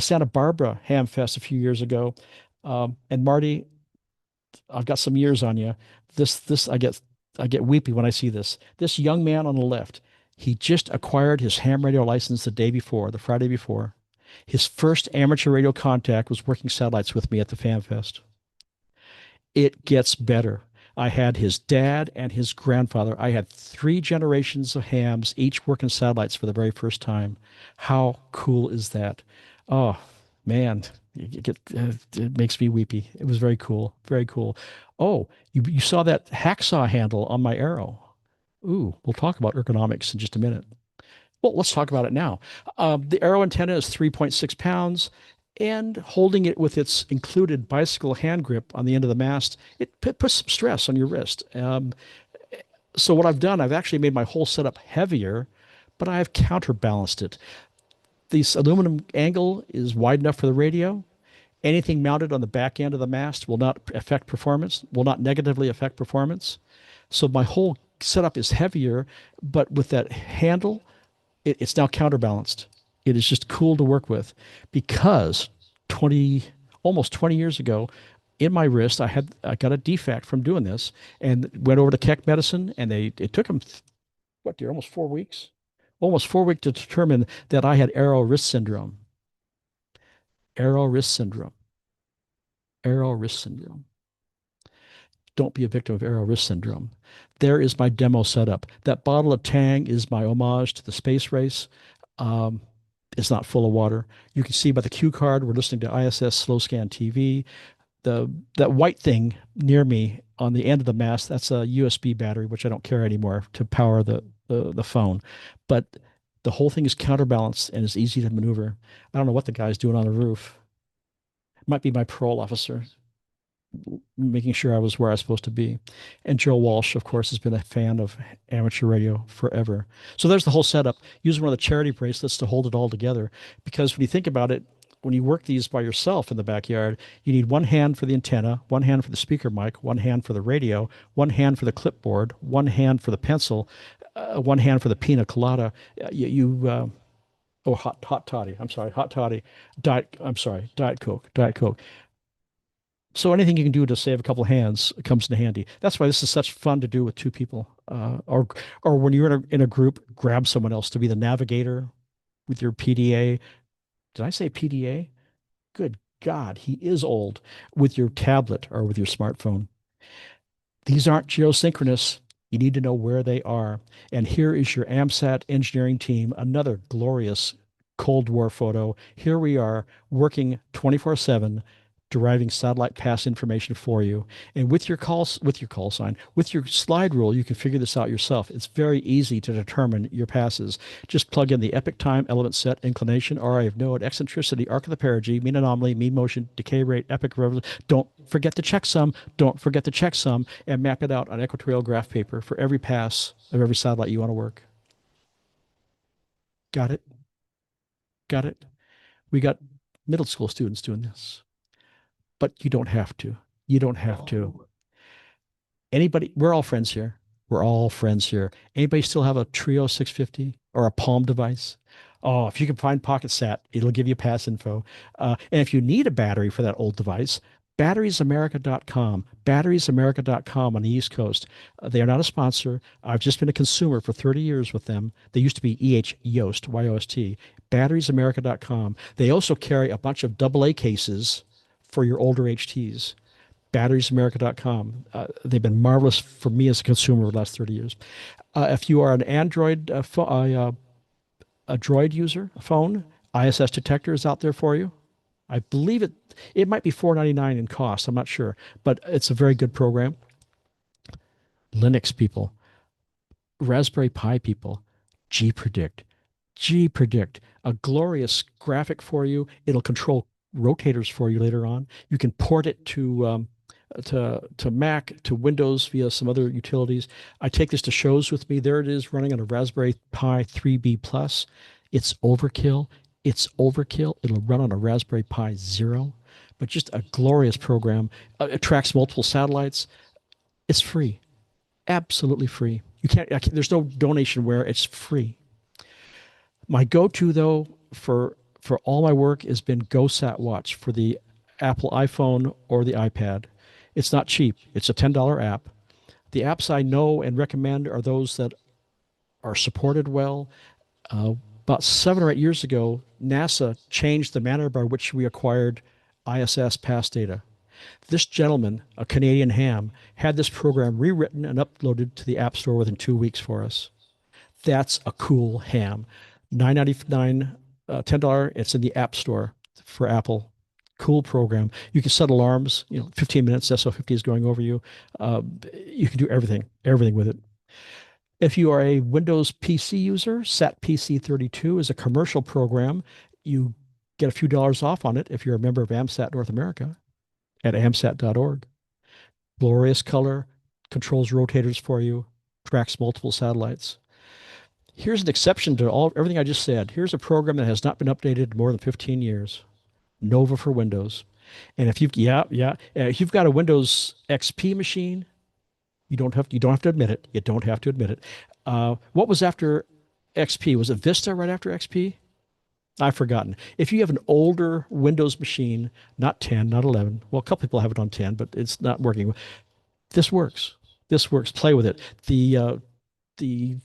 Santa Barbara Ham Fest a few years ago, and Marty, I've got some years on you. I get weepy when I see this. This young man on the left, he just acquired his ham radio license the Friday before. His first amateur radio contact was working satellites with me at the Fan Fest. It gets better. I had his dad and his grandfather. I had 3 generations of hams, each working satellites for the very first time. How cool is that? Oh, man, it makes me weepy. It was very cool. Very cool. Oh, you saw that hacksaw handle on my arrow. Ooh, we'll talk about ergonomics in just a minute. Well, let's talk about it now. The arrow antenna is 3.6 pounds, and holding it with its included bicycle hand grip on the end of the mast, it puts some stress on your wrist. So what I've done, I've actually made my whole setup heavier, but I have counterbalanced it. This aluminum angle is wide enough for the radio. Anything mounted on the back end of the mast will not affect performance, will not negatively affect performance. So my whole setup is heavier, but with that handle, it's now counterbalanced. It is just cool to work with because almost 20 years ago, in my wrist, I got a defect from doing this, and went over to Keck Medicine, and it took them almost 4 weeks, to determine that I had arrow wrist syndrome. Arrow wrist syndrome. Arrow wrist syndrome. Don't be a victim of arrow wrist syndrome. There is my demo setup. That bottle of Tang is my homage to the space race. It's not full of water. You can see by the cue card, we're listening to ISS slow scan TV. That white thing near me on the end of the mast, that's a USB battery, which I don't carry anymore to power the phone. But the whole thing is counterbalanced and is easy to maneuver. I don't know what the guy's doing on the roof. It might be my parole officer. making sure I was where I was supposed to be. And Joe Walsh, of course, has been a fan of amateur radio forever. So there's the whole setup. Use one of the charity bracelets to hold it all together. Because when you think about it, when you work these by yourself in the backyard, you need one hand for the antenna, one hand for the speaker mic, one hand for the radio, one hand for the clipboard, one hand for the pencil, one hand for the pina colada. Oh, hot toddy. I'm sorry, hot toddy. Diet Coke, Diet Coke. So anything you can do to save a couple of hands comes in handy. That's why this is such fun to do with two people. Or when you're in a group, grab someone else to be the navigator with your PDA. Did I say PDA? Good God, he is old. With your tablet or with your smartphone. These aren't geosynchronous. You need to know where they are. And here is your AMSAT engineering team, another glorious Cold War photo. Here we are working 24/7, deriving satellite pass information for you. And with your call sign, with your slide rule, you can figure this out yourself. It's very easy to determine your passes. Just plug in the epoch time, element set, inclination, RI of node, eccentricity, arc of the perigee, mean anomaly, mean motion, decay rate, epoch revolution. Don't forget to checksum. Don't forget to checksum, and map it out on equatorial graph paper for every pass of every satellite you want to work. Got it? Got it? We got middle school students doing this, but you don't have to. You don't have to. Anybody, we're all friends here. We're all friends here. Anybody still have a Trio 650 or a Palm device? Oh, if you can find Pocket Sat, it'll give you pass info. And if you need a battery for that old device, batteriesamerica.com, batteriesamerica.com on the East Coast. They are not a sponsor. I've just been a consumer for 30 years with them. They used to be EH Yoast, Y-O-S-T, batteriesamerica.com. They also carry a bunch of AA cases for your older HTs. Batteriesamerica.com. They've been marvelous for me as a consumer over the last 30 years. If you are an Android, a Droid user, a phone, ISS detector is out there for you. I believe it might be $4.99 in cost. I'm not sure, but it's a very good program. Linux people, Raspberry Pi people, gpredict, gpredict, a glorious graphic for you. It'll control rotators for you later on. You can port it to Mac, to Windows via some other utilities. I take this to shows with me. There it is running on a Raspberry Pi 3B Plus. It's overkill. It's overkill. It'll run on a Raspberry Pi Zero, but just a glorious program. It tracks multiple satellites. It's free, absolutely free. There's no donation where it's free. My go-to though for all my work has been GoSat Watch for the Apple iPhone or the iPad. It's not cheap. It's a $10 app. The apps I know and recommend are those that are supported well. About 7 or 8 years ago, NASA changed the manner by which we acquired ISS pass data. This gentleman, a Canadian ham, had this program rewritten and uploaded to the App Store within 2 weeks for us. That's a cool ham. $9.99, $10. It's in the App Store for Apple. Cool program. You can set alarms. 15 minutes. SO50 is going over you. You can do everything with it. If you are a Windows PC user, SatPC32 is a commercial program. You get a few dollars off on it if you're a member of AMSAT North America at amsat.org. Glorious color, controls rotators for you, tracks multiple satellites. Here's an exception to everything I just said. Here's a program that has not been updated in more than 15 years. Nova for Windows. And if if you've got a Windows XP machine, you don't have to admit it. You don't have to admit it. What was after XP? Was it Vista right after XP? I've forgotten. If you have an older Windows machine, not 10, not 11, well, a couple people have it on 10, but it's not working. This works. This works. Play with it. The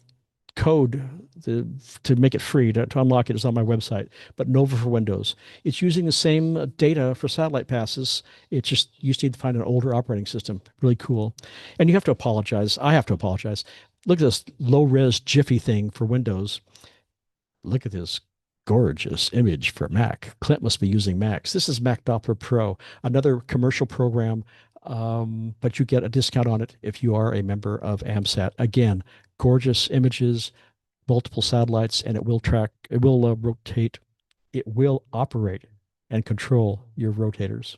code to make it free to unlock it is on my website, but Nova for Windows. It's using the same data for satellite passes. It's just you just need to find an older operating system. Really cool. And you have to apologize. I have to apologize. Look at this low-res Jiffy thing for Windows. Look at this gorgeous image for Mac. Clint must be using Macs. This is Mac Doppler Pro, another commercial program, but you get a discount on it if you are a member of AMSAT. Again, gorgeous images, multiple satellites, and it will rotate, it will operate and control your rotators.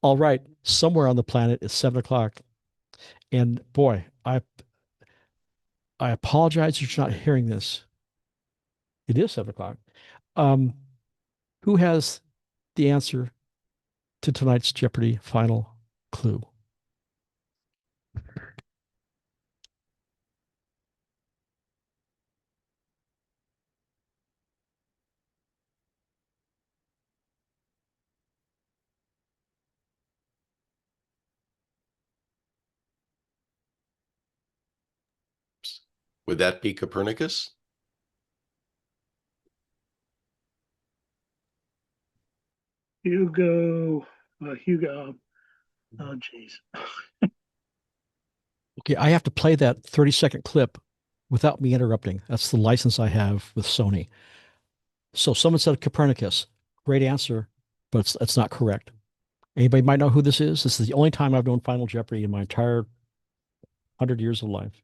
All right, somewhere on the planet it's 7 o'clock. And boy, I apologize if you're not hearing this. It is 7 o'clock. Um, who has the answer to tonight's Jeopardy final clue? Would that be Copernicus? Hugo. Oh, geez. Okay, I have to play that 30-second clip without me interrupting. That's the license I have with Sony. So someone said Copernicus. Great answer, but it's not correct. Anybody might know who this is? This is the only time I've known Final Jeopardy in my entire 100 years of life.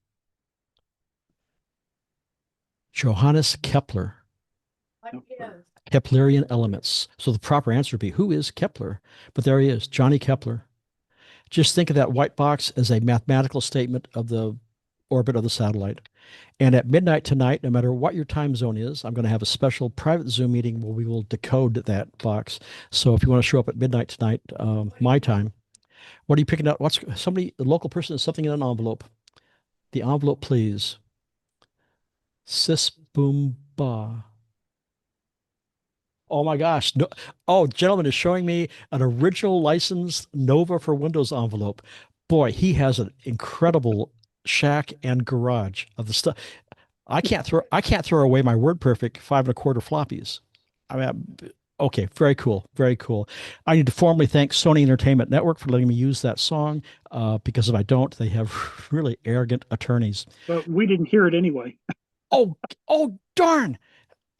Johannes Kepler. Keplerian elements. So the proper answer would be, who is Kepler? But there he is, Johnny Kepler. Just think of that white box as a mathematical statement of the orbit of the satellite. And at midnight tonight, no matter what your time zone is, I'm going to have a special private Zoom meeting where we will decode that box. So if you want to show up at midnight tonight, my time, what are you picking up? What's somebody, the local person, is something in an envelope? The envelope, please. Sis boom ba. Oh my gosh. No. Oh, gentleman is showing me an original licensed Nova for Windows envelope. Boy, he has an incredible shack and garage of the stuff. I can't throw away my WordPerfect 5 1/4 floppies. I mean, okay, very cool, very cool. I need to formally thank Sony Entertainment Network for letting me use that song, because if I don't, they have really arrogant attorneys. But we didn't hear it anyway. Oh, oh darn!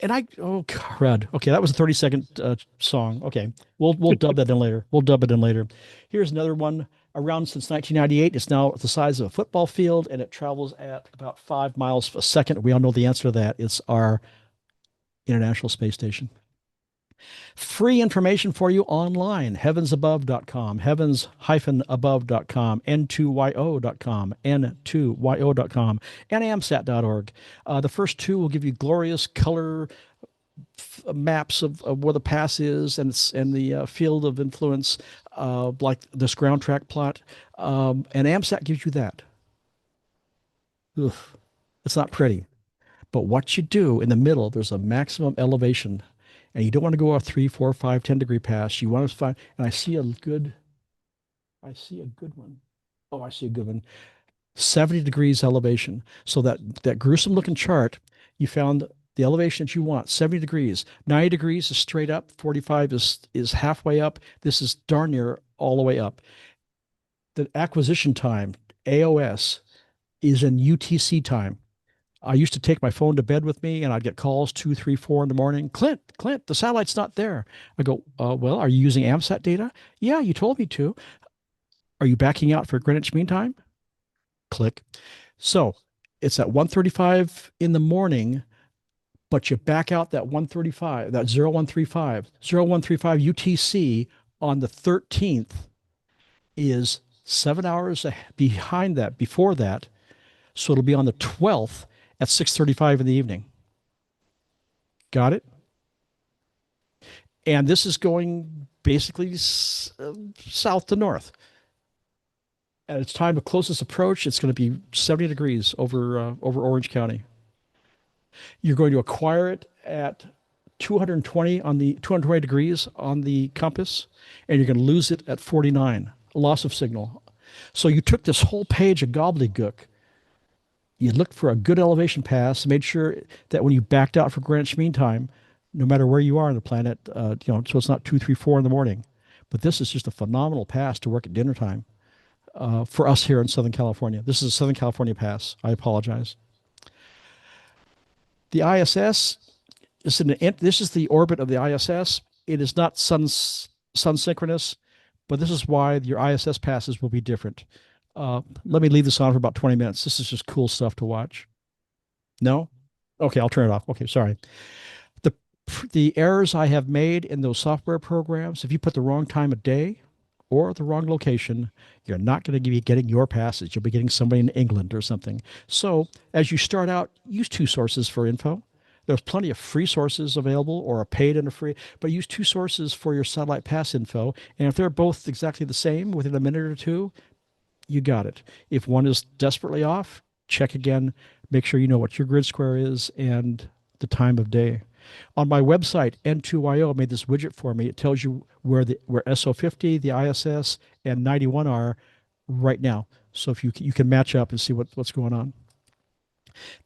And oh crud. Okay, that was a 30-second song. Okay, we'll dub that in later. We'll dub it in later. Here's another one. Around since 1998. It's now the size of a football field, and it travels at about 5 miles a second. We all know the answer to that. It's our International Space Station. Free information for you online. Heavensabove.com, heavens-above.com, n2yo.com, n2yo.com, and amsat.org. The first two will give you glorious color maps of where the pass is and the field of influence, like this ground track plot. And AMSAT gives you that. Ugh, it's not pretty. But what you do in the middle, there's a maximum elevation, and you don't want to go a 3, 4, 5, 10-degree pass. You want to find, and I see a good one. Oh, I see a good one. 70 degrees elevation. So that gruesome looking chart, you found the elevation that you want, 70 degrees. 90 degrees is straight up, 45 is halfway up. This is darn near all the way up. The acquisition time, AOS, is in UTC time. I used to take my phone to bed with me and I'd get calls 2, 3, 4 in the morning. Clint, the satellite's not there. I go, well, are you using AMSAT data? Yeah, you told me to. Are you backing out for Greenwich Mean Time? Click. So it's at 1:35 in the morning, but you back out that 1:35, that 0135. 0135 UTC on the 13th is 7 hours behind that, before that. So it'll be on the 12th at 6:35 in the evening. Got it? And this is going basically south to north. At its time of closest approach, it's going to be 70 degrees over Orange County. You're going to acquire it at 220 degrees on the compass, and you're going to lose it at 49, loss of signal. So you took this whole page of gobbledygook. You looked for a good elevation pass, made sure that when you backed out for Greenwich Mean Time, no matter where you are on the planet, so it's not 2, 3, 4 in the morning. But this is just a phenomenal pass to work at dinner time. For us here in Southern California. This is a Southern California pass. I apologize. The ISS this is the orbit of the ISS. It is not sun synchronous, but this is why your ISS passes will be different. Let me leave this on for about 20 minutes. This is just cool stuff to watch. No? Okay, I'll turn it off. Okay, sorry. The errors I have made in those software programs, if you put the wrong time of day or the wrong location, you're not going to be getting your passes. You'll be getting somebody in England or something. So as you start out, use two sources for info. There's plenty of free sources available or a paid and a free, but use two sources for your satellite pass info. And if they're both exactly the same within a minute or two, you got it. If one is desperately off, check again. Make sure you know what your grid square is and the time of day. On my website, N2YO made this widget for me. It tells you where SO50, the ISS, and 91 are right now. So if you can match up and see what's going on.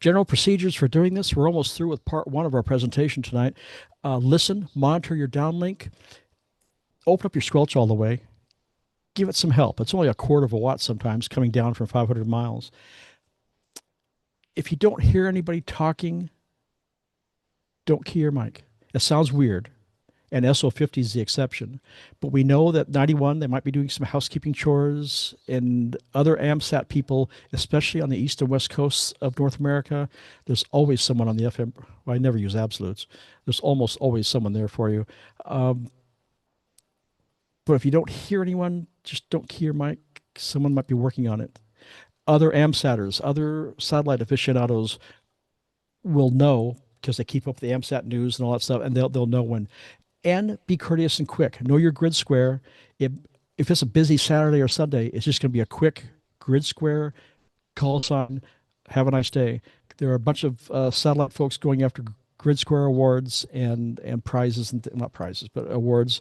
General procedures for doing this. We're almost through with part one of our presentation tonight. Listen, monitor your downlink, open up your squelch all the way, give it some help. It's only a quarter of a watt sometimes coming down from 500 miles. If you don't hear anybody talking, don't key your mic. It sounds weird, and SO50 is the exception. But we know that 91, they might be doing some housekeeping chores, and other AMSAT people, especially on the east and west coasts of North America, there's always someone on the FM. Well, I never use absolutes. There's almost always someone there for you. But if you don't hear anyone, just don't key your mic. Someone might be working on it. Other AMSATers, other satellite aficionados will know because they keep up with the AMSAT news and all that stuff, and they'll know when. And be courteous and quick. Know your grid square. If it's a busy Saturday or Sunday, it's just going to be a quick grid square, call sign, have a nice day. There are a bunch of satellite folks going after grid square awards and prizes, and not prizes, but awards.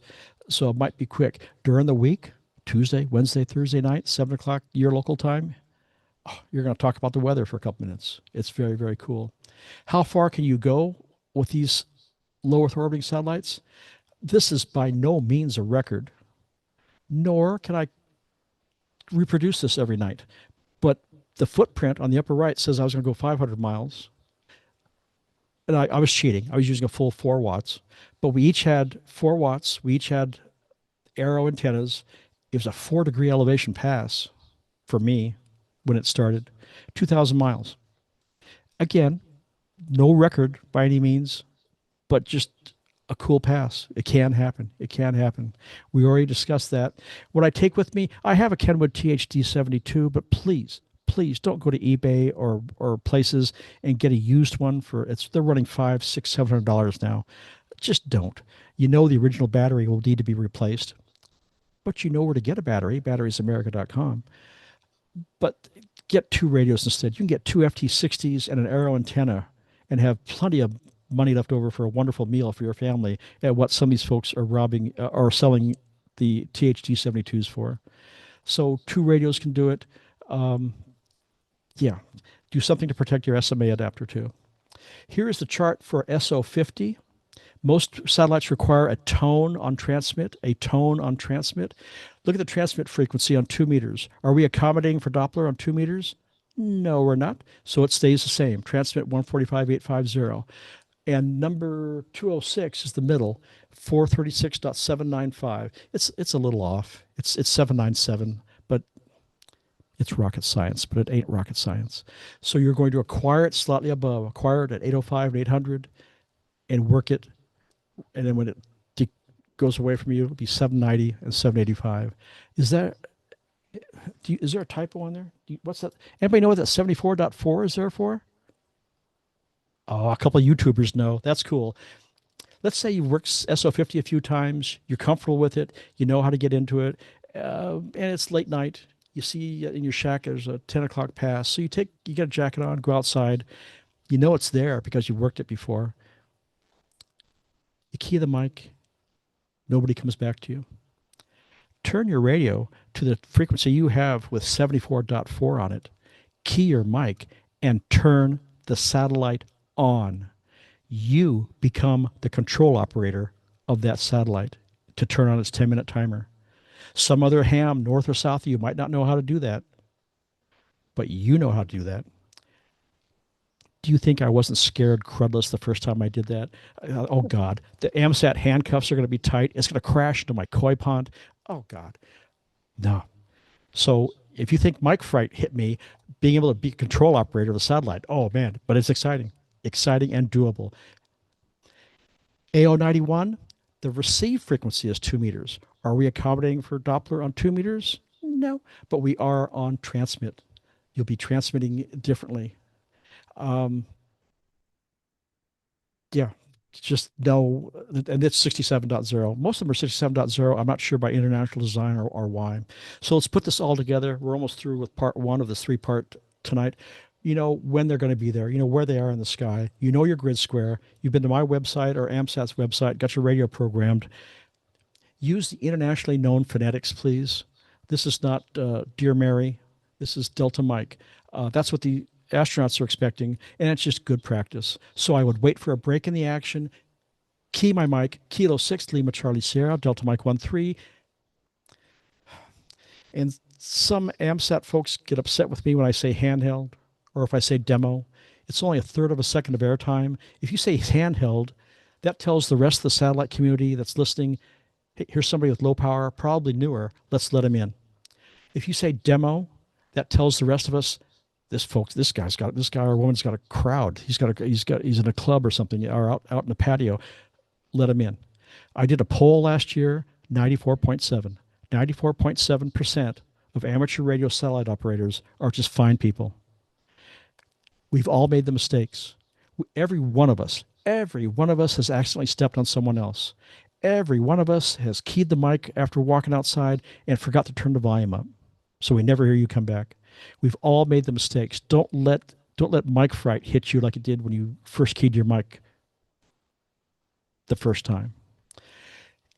So it might be quick. During the week, Tuesday, Wednesday, Thursday night, 7 o'clock your local time, you're going to talk about the weather for a couple minutes. It's very, very cool. How far can you go with these low Earth orbiting satellites? This is by no means a record, nor can I reproduce this every night. But the footprint on the upper right says I was going to go 500 miles. And I was cheating. I was using a full 4 watts. But we each had 4 watts. We each had arrow antennas. It was a 4-degree elevation pass for me when it started. 2,000 miles. Again, no record by any means, but just a cool pass. It can happen. It can happen. We already discussed that. What I take with me, I have a Kenwood THD-72, but please don't go to eBay or places and get a used one they're running $500, $600, $700 now. Just don't. You know the original battery will need to be replaced, but you know where to get a battery, batteriesamerica.com. But get 2 radios instead. You can get 2 FT60s and an arrow antenna and have plenty of money left over for a wonderful meal for your family at what some of these folks are selling the THD-72s for. So 2 radios can do it. Yeah, do something to protect your SMA adapter too. Here is the chart for SO50. Most satellites require a tone on transmit. Look at the transmit frequency on 2 meters. Are we accommodating for Doppler on 2 meters? No, we're not. So it stays the same. Transmit 145.850. And number 206 is the middle, 436.795. It's a little off. It's 797, but it's rocket science, but it ain't rocket science. So you're going to acquire it slightly above, acquire it at 805 and 800, and work it. And then when it goes away from you, it'll be 790 and 785. Is there a typo on there? What's that? Anybody know what that 74.4 is there for? Oh, a couple of YouTubers know. That's cool. Let's say you've worked SO50 a few times. You're comfortable with it. You know how to get into it. And it's late night. You see in your shack there's a 10 o'clock pass. So you get a jacket on, go outside. You know it's there because you've worked it before. You key the mic. Nobody comes back to you. Turn your radio to the frequency you have with 74.4 on it. Key your mic and turn the satellite on. You become the control operator of that satellite to turn on its 10-minute timer. Some other ham north or south of you might not know how to do that, but you know how to do that. Do you think I wasn't scared crudless the first time I did that? Oh, God. The AMSAT handcuffs are going to be tight. It's going to crash into my koi pond. Oh, God. No. So if you think mic fright hit me, being able to be control operator of the satellite, oh, man. But it's exciting. Exciting and doable. AO91, the receive frequency is 2 meters. Are we accommodating for Doppler on 2 meters? No, but we are on transmit. You'll be transmitting differently. Um, yeah, just know, and it's 67.0. Most of them are 67.0. I'm not sure by international design or why. So let's put this all together. We're almost through with part one of this three-part tonight. You know when they're going to be there. You know where they are in the sky. You know your grid square. You've been to my website or AMSAT's website, got your radio programmed. Use the internationally known phonetics, please. This is not Dear Mary. This is Delta Mike. That's what the astronauts are expecting, and it's just good practice. So I would wait for a break in the action, key my mic, Kilo 6, Lima Charlie Sierra, Delta Mike 1-3. And some AMSAT folks get upset with me when I say handheld or if I say demo. It's only a third of a second of airtime. If you say handheld, that tells the rest of the satellite community that's listening, hey, here's somebody with low power, probably newer, let's let him in. If you say demo, that tells the rest of us, this guy or woman's got a crowd. He's in a club or something, or out in a patio. Let him in. I did a poll last year, 94.7% of amateur radio satellite operators are just fine people. We've all made the mistakes. Every one of us has accidentally stepped on someone else. Every one of us has keyed the mic after walking outside and forgot to turn the volume up. So we never hear you come back. We've all made the mistakes. Don't let mic fright hit you like it did when you first keyed your mic the first time.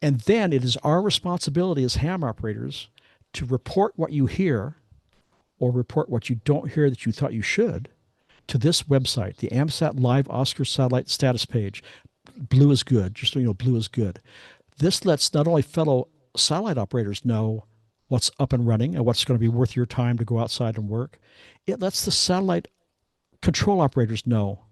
And then it is our responsibility as ham operators to report what you hear or report what you don't hear that you thought you should to this website, the AMSAT Live Oscar Satellite Status page. Blue is good. Just so you know, blue is good. This lets not only fellow satellite operators know what's up and running and what's going to be worth your time to go outside and work. It lets the satellite control operators know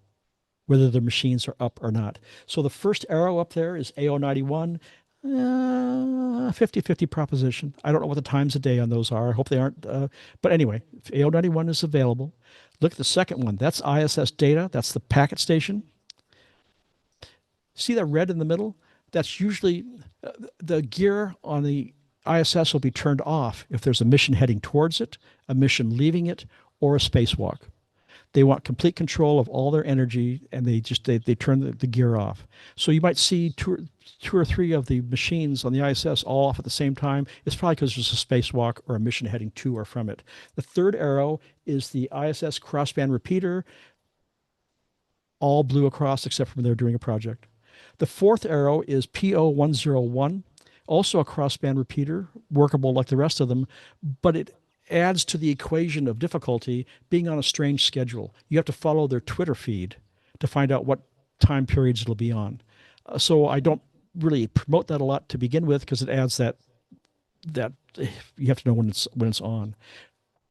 whether their machines are up or not. So the first arrow up there is AO91, 50-50 proposition. I don't know what the times of day on those are. I hope they aren't. But anyway, if AO91 is available. Look at the second one. That's ISS data. That's the packet station. See that red in the middle? That's usually the gear on the ISS will be turned off if there's a mission heading towards it, a mission leaving it, or a spacewalk. They want complete control of all their energy, and they turn the gear off. So you might see two or three of the machines on the ISS all off at the same time. It's probably because there's a spacewalk or a mission heading to or from it. The third arrow is the ISS crossband repeater, all blue across except for when they're doing a project. The fourth arrow is PO101, also a crossband repeater, workable like the rest of them, but it adds to the equation of difficulty being on a strange schedule. You have to follow their Twitter feed to find out what time periods it'll be on. So I don't really promote that a lot to begin with because it adds that you have to know when it's on.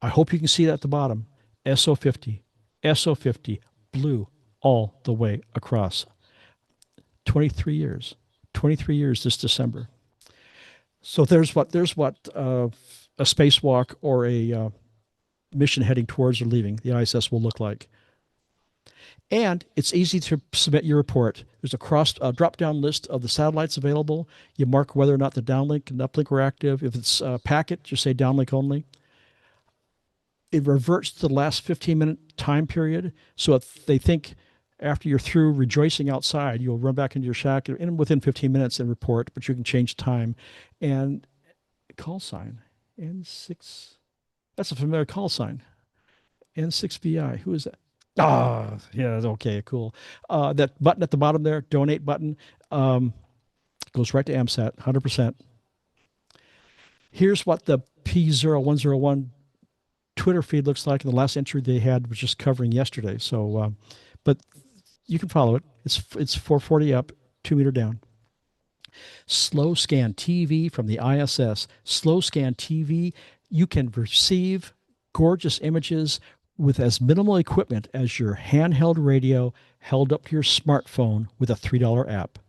I hope you can see that at the bottom. SO50, blue all the way across. 23 years this December. So there's what a spacewalk or a mission heading towards or leaving the ISS will look like. And it's easy to submit your report. There's a drop-down list of the satellites available. You mark whether or not the downlink and uplink are active. If it's a packet, just say downlink only. It reverts to the last 15-minute time period. So if they think after you're through rejoicing outside, you'll run back into your shack within 15 minutes and report, but you can change time. And call sign, N6. That's a familiar call sign. N6VI. Who is that? Yeah, okay, cool. That button at the bottom there, donate button, goes right to AMSAT, 100%. Here's what the P0101 Twitter feed looks like. And the last entry they had was just covering yesterday. So, but you can follow it. It's 440 up, 2 meter down. Slow scan TV from the ISS. Slow scan TV, you can receive gorgeous images with as minimal equipment as your handheld radio held up to your smartphone with a $3 app.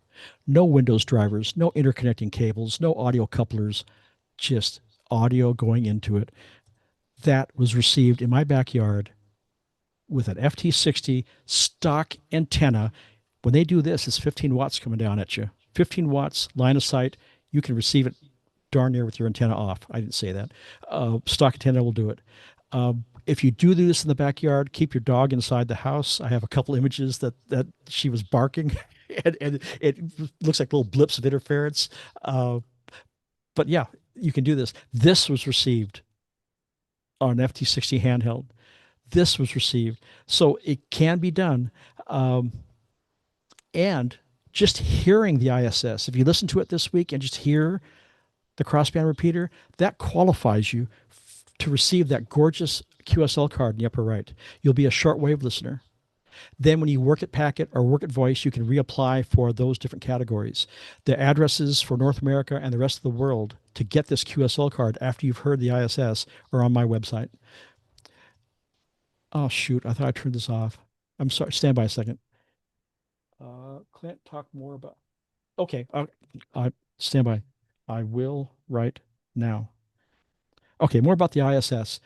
No Windows drivers, no interconnecting cables, no audio couplers, just audio going into it. That was received in my backyard with an FT60 stock antenna. When they do this, it's 15 watts coming down at you. 15 watts, line of sight. You can receive it darn near with your antenna off. I didn't say that. Stock antenna will do it. If you do this in the backyard, keep your dog inside the house. I have a couple images that she was barking, and it looks like little blips of interference. But yeah, you can do this. This was received on an FT60 handheld. This was received. So it can be done. And just hearing the ISS, if you listen to it this week and just hear the crossband repeater, that qualifies you to receive that gorgeous QSL card in the upper right. You'll be a shortwave listener. Then when you work at Packet or work at Voice, you can reapply for those different categories. The addresses for North America and the rest of the world to get this QSL card after you've heard the ISS are on my website. Oh, shoot. I thought I turned this off. I'm sorry. Stand by a second. Clint, talk more about. Okay. Stand by. I will right now. Okay. More about the ISS.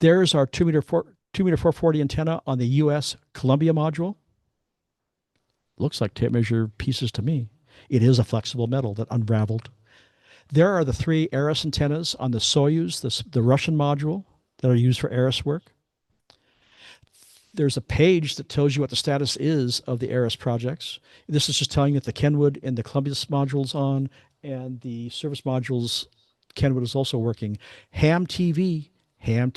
There's our 2 meter 440 antenna on the US Columbia module. Looks like tape measure pieces to me. It is a flexible metal that unraveled. There are the 3 ARIS antennas on the Soyuz, the Russian module, that are used for ARIS work. There's a page that tells you what the status is of the ARIS projects. This is just telling you that the Kenwood and the Columbia module's on, and the service modules, Kenwood is also working. Ham TV, a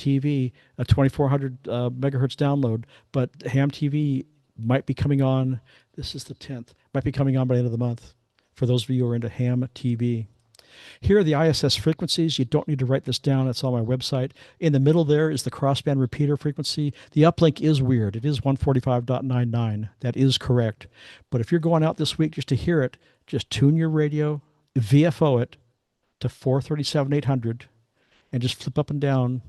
2400 megahertz download, but Ham TV might be coming on. This is the 10th. Might be coming on by the end of the month. For those of you who are into Ham TV. Here are the ISS frequencies. You don't need to write this down. It's on my website. In the middle there is the crossband repeater frequency. The uplink is weird. It is 145.99. That is correct. But if you're going out this week just to hear it, just tune your radio, VFO it to 437-800, and just flip up and down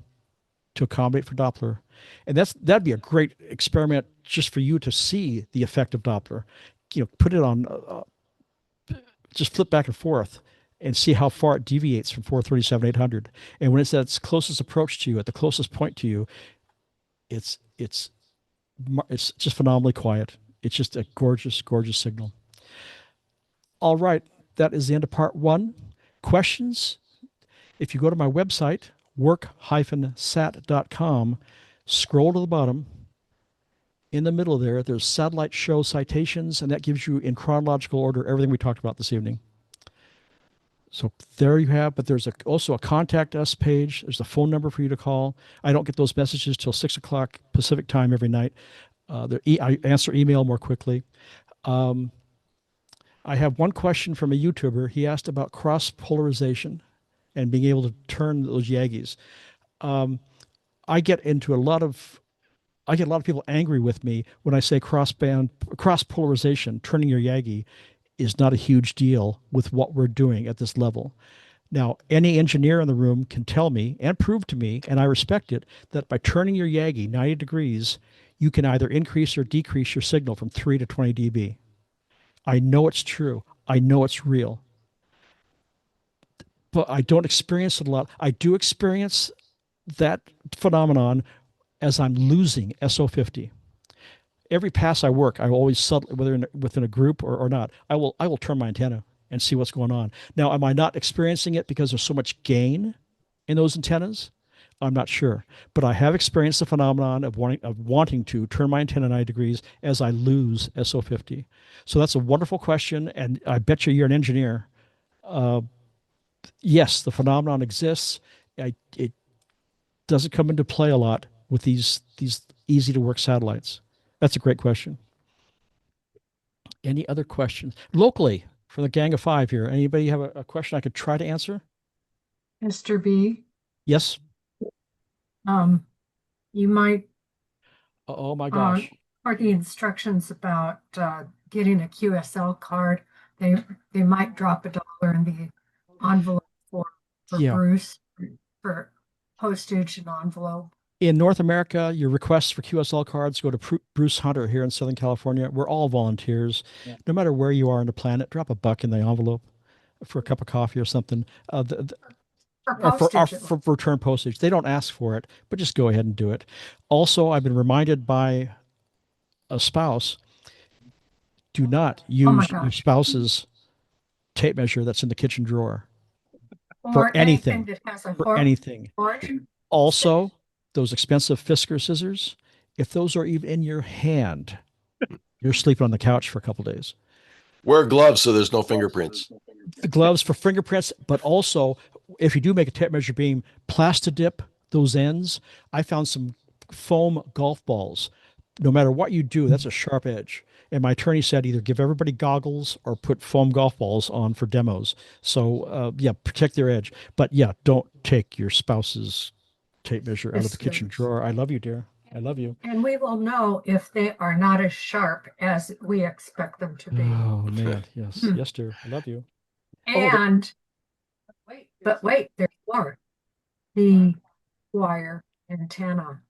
to accommodate for Doppler. And that'd be a great experiment just for you to see the effect of Doppler. Put it on, just flip back and forth and see how far it deviates from 437-800. And when it's at its closest approach to you, at the closest point to you, it's just phenomenally quiet. It's just a gorgeous, gorgeous signal. All right, that is the end of part 1. Questions? If you go to my website, work-sat.com, scroll to the bottom. In the middle there's satellite show citations, and that gives you in chronological order everything we talked about this evening. So there you have, but there's also a contact us page. There's a phone number for you to call. I don't get those messages till 6 o'clock Pacific time every night. I answer email more quickly. I have one question from a YouTuber. He asked about cross polarization and being able to turn those Yagis. I get a lot of people angry with me when I say cross polarization, turning your Yagi is not a huge deal with what we're doing at this level. Now, any engineer in the room can tell me and prove to me, and I respect it, that by turning your Yagi 90 degrees, you can either increase or decrease your signal from 3 to 20 dB. I know it's true. I know it's real. But I don't experience it a lot. I do experience that phenomenon as I'm losing SO50. Every pass I work, I always subtly, whether within a group or not, I will turn my antenna and see what's going on. Now, am I not experiencing it because there's so much gain in those antennas? I'm not sure, but I have experienced the phenomenon of wanting to turn my antenna 90 degrees as I lose SO50. So that's a wonderful question, and I bet you're an engineer. Yes, the phenomenon exists. It doesn't come into play a lot with these easy to work satellites. That's a great question. Any other questions? Locally, for the gang of 5 here, anybody have a question I could try to answer? Mr. B, Yes? you might Oh my gosh. or the instructions about getting a QSL card. They might drop $1 in the envelope for Yeah. Bruce for postage and envelope. In North America, your requests for QSL cards go to Bruce Hunter here in Southern California. We're all volunteers. Yeah. No matter where you are on the planet, drop $1 in the envelope for a cup of coffee or something. For return postage. They don't ask for it, but just go ahead and do it. Also, I've been reminded by a spouse, do not use your spouse's tape measure that's in the kitchen drawer. For Or anything. that has a For anything. origin. Also, those expensive Fisker scissors, if those are even in your hand, you're sleeping on the couch for a couple days. Wear gloves so there's no fingerprints. The gloves for fingerprints, but also if you do make a tape measure beam, plastidip those ends. I found some foam golf balls. No matter what you do, that's a sharp edge. And my attorney said either give everybody goggles or put foam golf balls on for demos. So yeah, protect their edge. But yeah, don't take your spouse's tape measure out of the kitchen drawer. I love you, dear. I love you. And we will know if they are not as sharp as we expect them to be. Oh man, yes, yes, dear. I love you. And but wait, there's more. The wire antenna.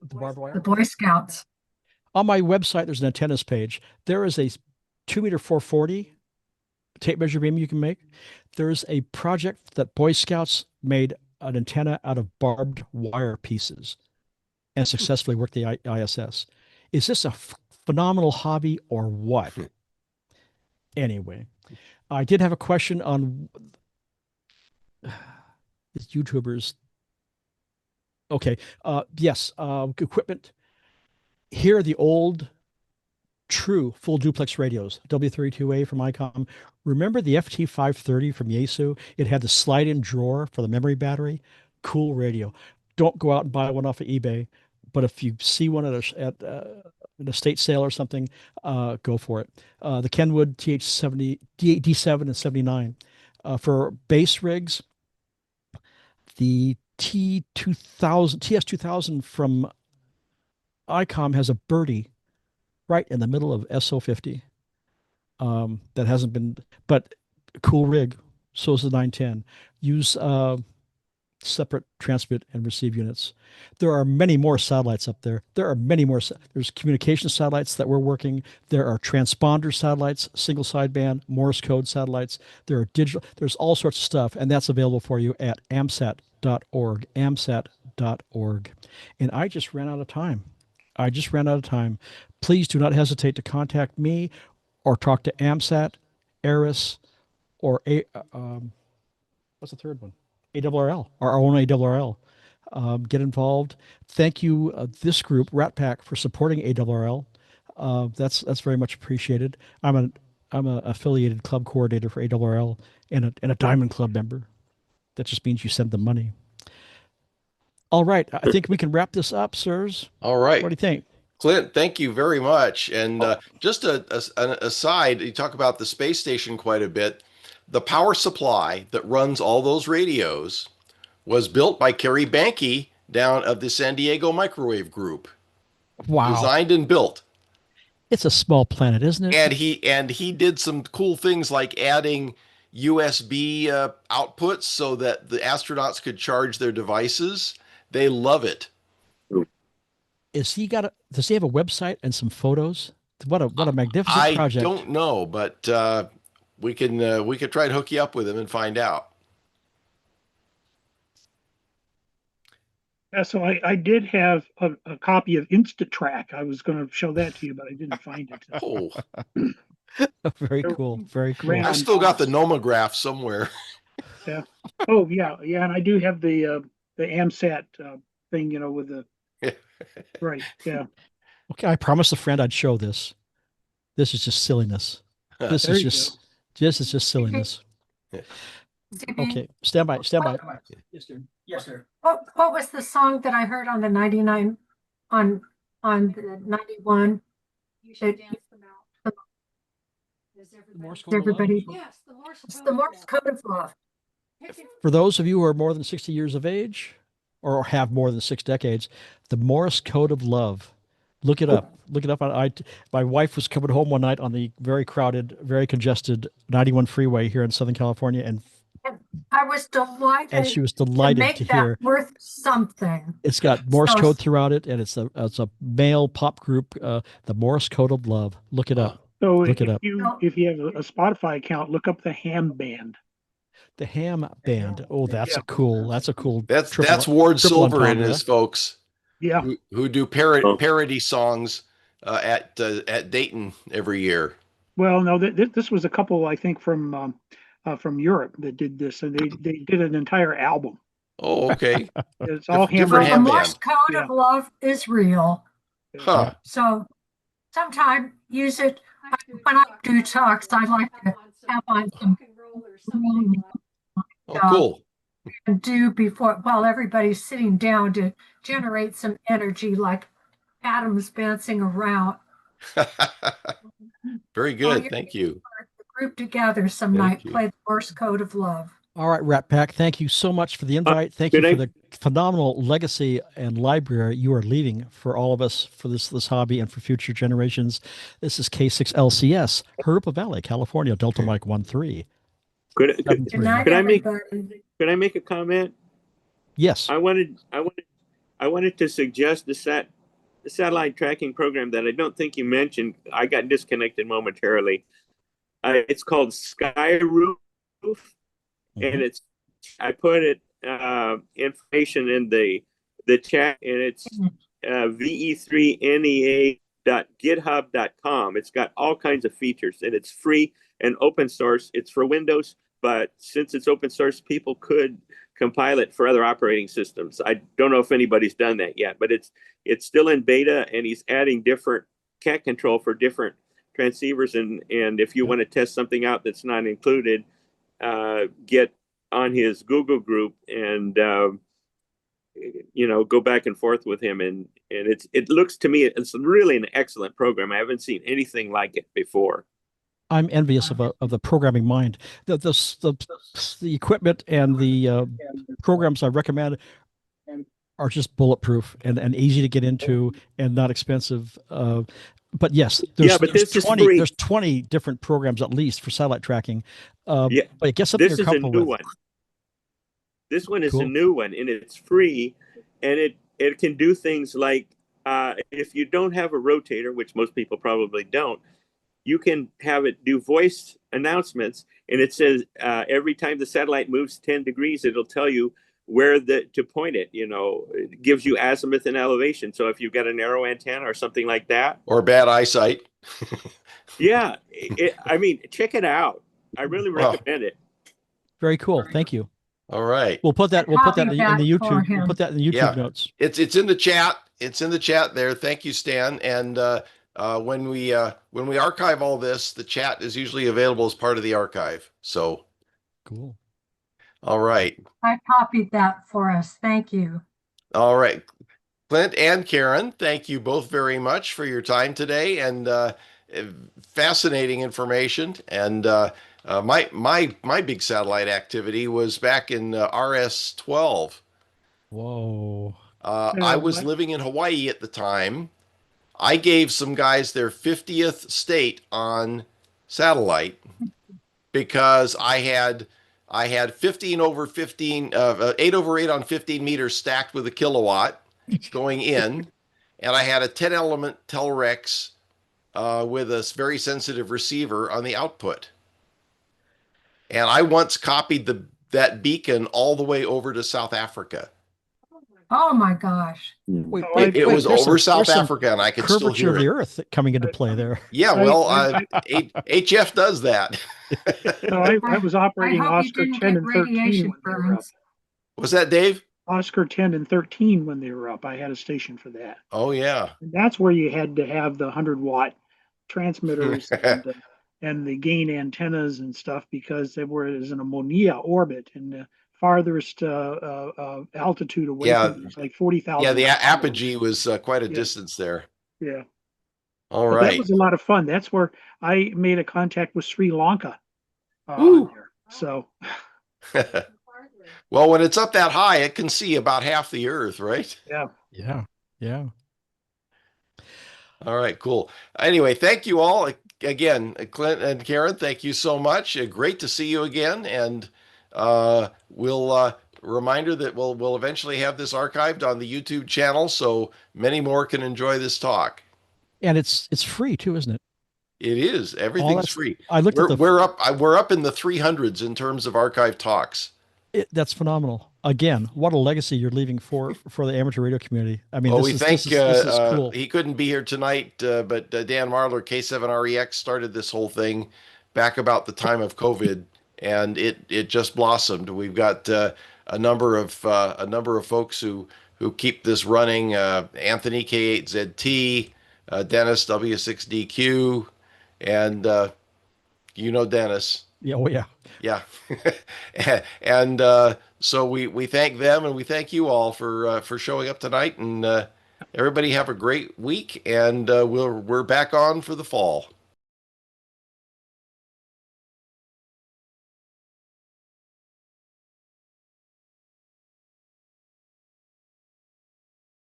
The barbed wire. The Boy Scouts. On my website, there's an antennas page. There is a 2 meter 440 tape measure beam you can make. There's a project that Boy Scouts made an antenna out of barbed wire pieces and successfully worked the ISS. Is this a phenomenal hobby or what? Anyway, I did have a question on these YouTubers. Okay. Yes. Equipment. Here are the old true full duplex radios, W32A from ICOM. Remember the FT530 from Yaesu? It had the slide-in drawer for the memory battery. Cool radio. Don't go out and buy one off of eBay, but if you see one at an estate sale or something, go for it. The Kenwood TH70, D7 and 79. For bass rigs, the TS2000 from ICOM has a birdie right in the middle of SO50. That hasn't been, but cool rig. So is the 910. Use separate transmit and receive units. There are many more satellites up there. There are many more. There's communication satellites that we're working. There are transponder satellites, single sideband, Morse code satellites. There are digital. There's all sorts of stuff, and that's available for you at amsat.org. Amsat.org. And I just ran out of time. Please do not hesitate to contact me or talk to AMSAT, ARIS, or what's the third one? ARRL, our own ARRL. Get involved. Thank you, this group, RATPAC, for supporting ARRL. That's very much appreciated. I'm an affiliated club coordinator for ARRL and a Diamond Club member. That just means you send them money. All right, I think we can wrap this up, sirs. All right. What do you think? Clint, thank you very much. And just an aside, you talk about the space station quite a bit. The power supply that runs all those radios was built by Kerry Banke down of the San Diego Microwave Group. Wow. Designed and built. It's a small planet, isn't it? And he did some cool things like adding USB outputs so that the astronauts could charge their devices. They love it. Does he have a website and some photos? What a magnificent project. I don't know, but we could try and hook you up with him and find out. Yeah, so I did have a copy of InstaTrack. I was going to show that to you, but I didn't find it. Oh, very cool. Very cool. I still got the nomograph somewhere. Yeah. Oh, yeah. And I do have the AMSAT thing, with the right. Yeah. Okay, I promised a friend I'd show this. This is just silliness. This is just silliness. Okay, stand by. Yes, sir. What was the song that I heard on the 99 on the 91? You should dance them out. Everybody. Yes, the Morse code. It's the Morse code of love. For those of you who are more than 60 years of age or have more than 6 decades, the Morse code of love. Look it up. Look it up my wife was coming home one night on the very crowded, very congested 91 freeway here in Southern California, and I was delighted. And she was delighted make to that hear worth something. it's got Morse code throughout it, and it's a male pop group, the Morse code of love. Look it up. So Look it up. if you have a Spotify account, look up the Ham Band. The Ham Band. Oh, that's a cool. That's Ward Silver and his folks. Yeah. Who do parody songs at Dayton every year. Well, no, this was a couple, I think, from from Europe that did this, and they did an entire album. Oh, okay. It's all Different Well, handwritten. the hand Morse band. code Yeah. of love is real. Huh. So sometime use it. When I do talks, I like to have on some room Oh, cool. and do before while everybody's sitting down to generate some energy, like atoms bouncing around. Very So good. you're Thank you. the group together some Thank night, you. play the Morse code of love. All right, RATPAC, thank you so much for the invite. Thank you good for night. the phenomenal legacy and library you are leaving for all of us for this hobby and for future generations. This is K6LCS, Harupa Valley, California, Delta Mike 13. Could, could, Good 73. night, could I make everybody. could I make a comment? Yes. I wanted to suggest the satellite tracking program that I don't think you mentioned. I got disconnected momentarily. It's called Skyroof, and Mhm. I put it information in the chat, and it's ve3nea.github.com. It's got all kinds of features, and it's free and open source. It's for Windows, but since it's open source, people could compile it for other operating systems. I don't know if anybody's done that yet, but it's still in beta, and he's adding different cat control for different transceivers. And if you want to test something out that's not included, get on his Google group and go back and forth with him. And it looks to me it's really an excellent program. I haven't seen anything like it before. I'm envious of the programming mind. The equipment and the programs I recommend are just bulletproof and easy to get into and not expensive. But yes, But this is free. There's 20 different programs at least for satellite tracking. But get something This you're is a comfortable new with. one. This one is Cool. a new one, and it's free, and it can do things like if you don't have a rotator, which most people probably don't, you can have it do voice announcements, and it says every time the satellite moves 10 degrees, it'll tell you where to point it. It gives you azimuth and elevation. So if you've got a narrow antenna or something like that, Or bad eyesight. I mean, check it out. I really recommend it. Very cool. Thank you. All right. We'll put that in the YouTube. We'll put that in the YouTube notes. It's in the chat. It's in the chat there. Thank you, Stan. And when we archive all this, the chat is usually available as part of the archive. So cool. All right. I copied that for us. Thank you. All right. Clint and Karen, thank you both very much for your time today and fascinating information. And my big satellite activity was back in RS-12. Whoa. I was living in Hawaii at the time. I gave some guys their 50th state on satellite because I had 15 over 15, 8 over 8 on 15 meters stacked with a kilowatt going in, and I had a 10 element Telrex with a very sensitive receiver on the output. And I once copied that beacon all the way over to South Africa. Oh my gosh. It was over South Africa, and I could still hear curvature of the earth coming into play there. Yeah, well, HF does that. So I was operating Oscar 10 and 13 when they were up. Was that Dave? Oscar 10 and 13 when they were up. I had a station for that. Oh, yeah. And that's where you had to have the 100-watt transmitters and the gain antennas and stuff because they were in a Monia orbit and the farthest altitude away from it was like 40,000. Yeah, the apogee was quite a distance there. Yeah. All but right. That was a lot of fun. That's where I made a contact with Sri Lanka. There. So. Well, when it's up that high, it can see about half the Earth, right? Yeah. Yeah. Yeah. All right, cool. Anyway, thank you all again, Clint and Karen. Thank you so much. Great to see you again. And we'll reminder that we'll eventually have this archived on the YouTube channel, so many more can enjoy this talk. And it's free too, isn't it? It is. Everything's free. I looked at we're up in the 300s in terms of archived talks. That's phenomenal. Again, what a legacy you're leaving for the amateur radio community. I mean, this is cool. He couldn't be here tonight, but Dan Marlar, K7REX, started this whole thing back about the time of COVID, and it just blossomed. We've got a number of folks who keep this running. Anthony K8ZT, Dennis W6DQ, and Dennis. Yeah, oh yeah. Yeah. And so we thank them, and we thank you all for showing up tonight, and everybody have a great week, and we're back on for the fall.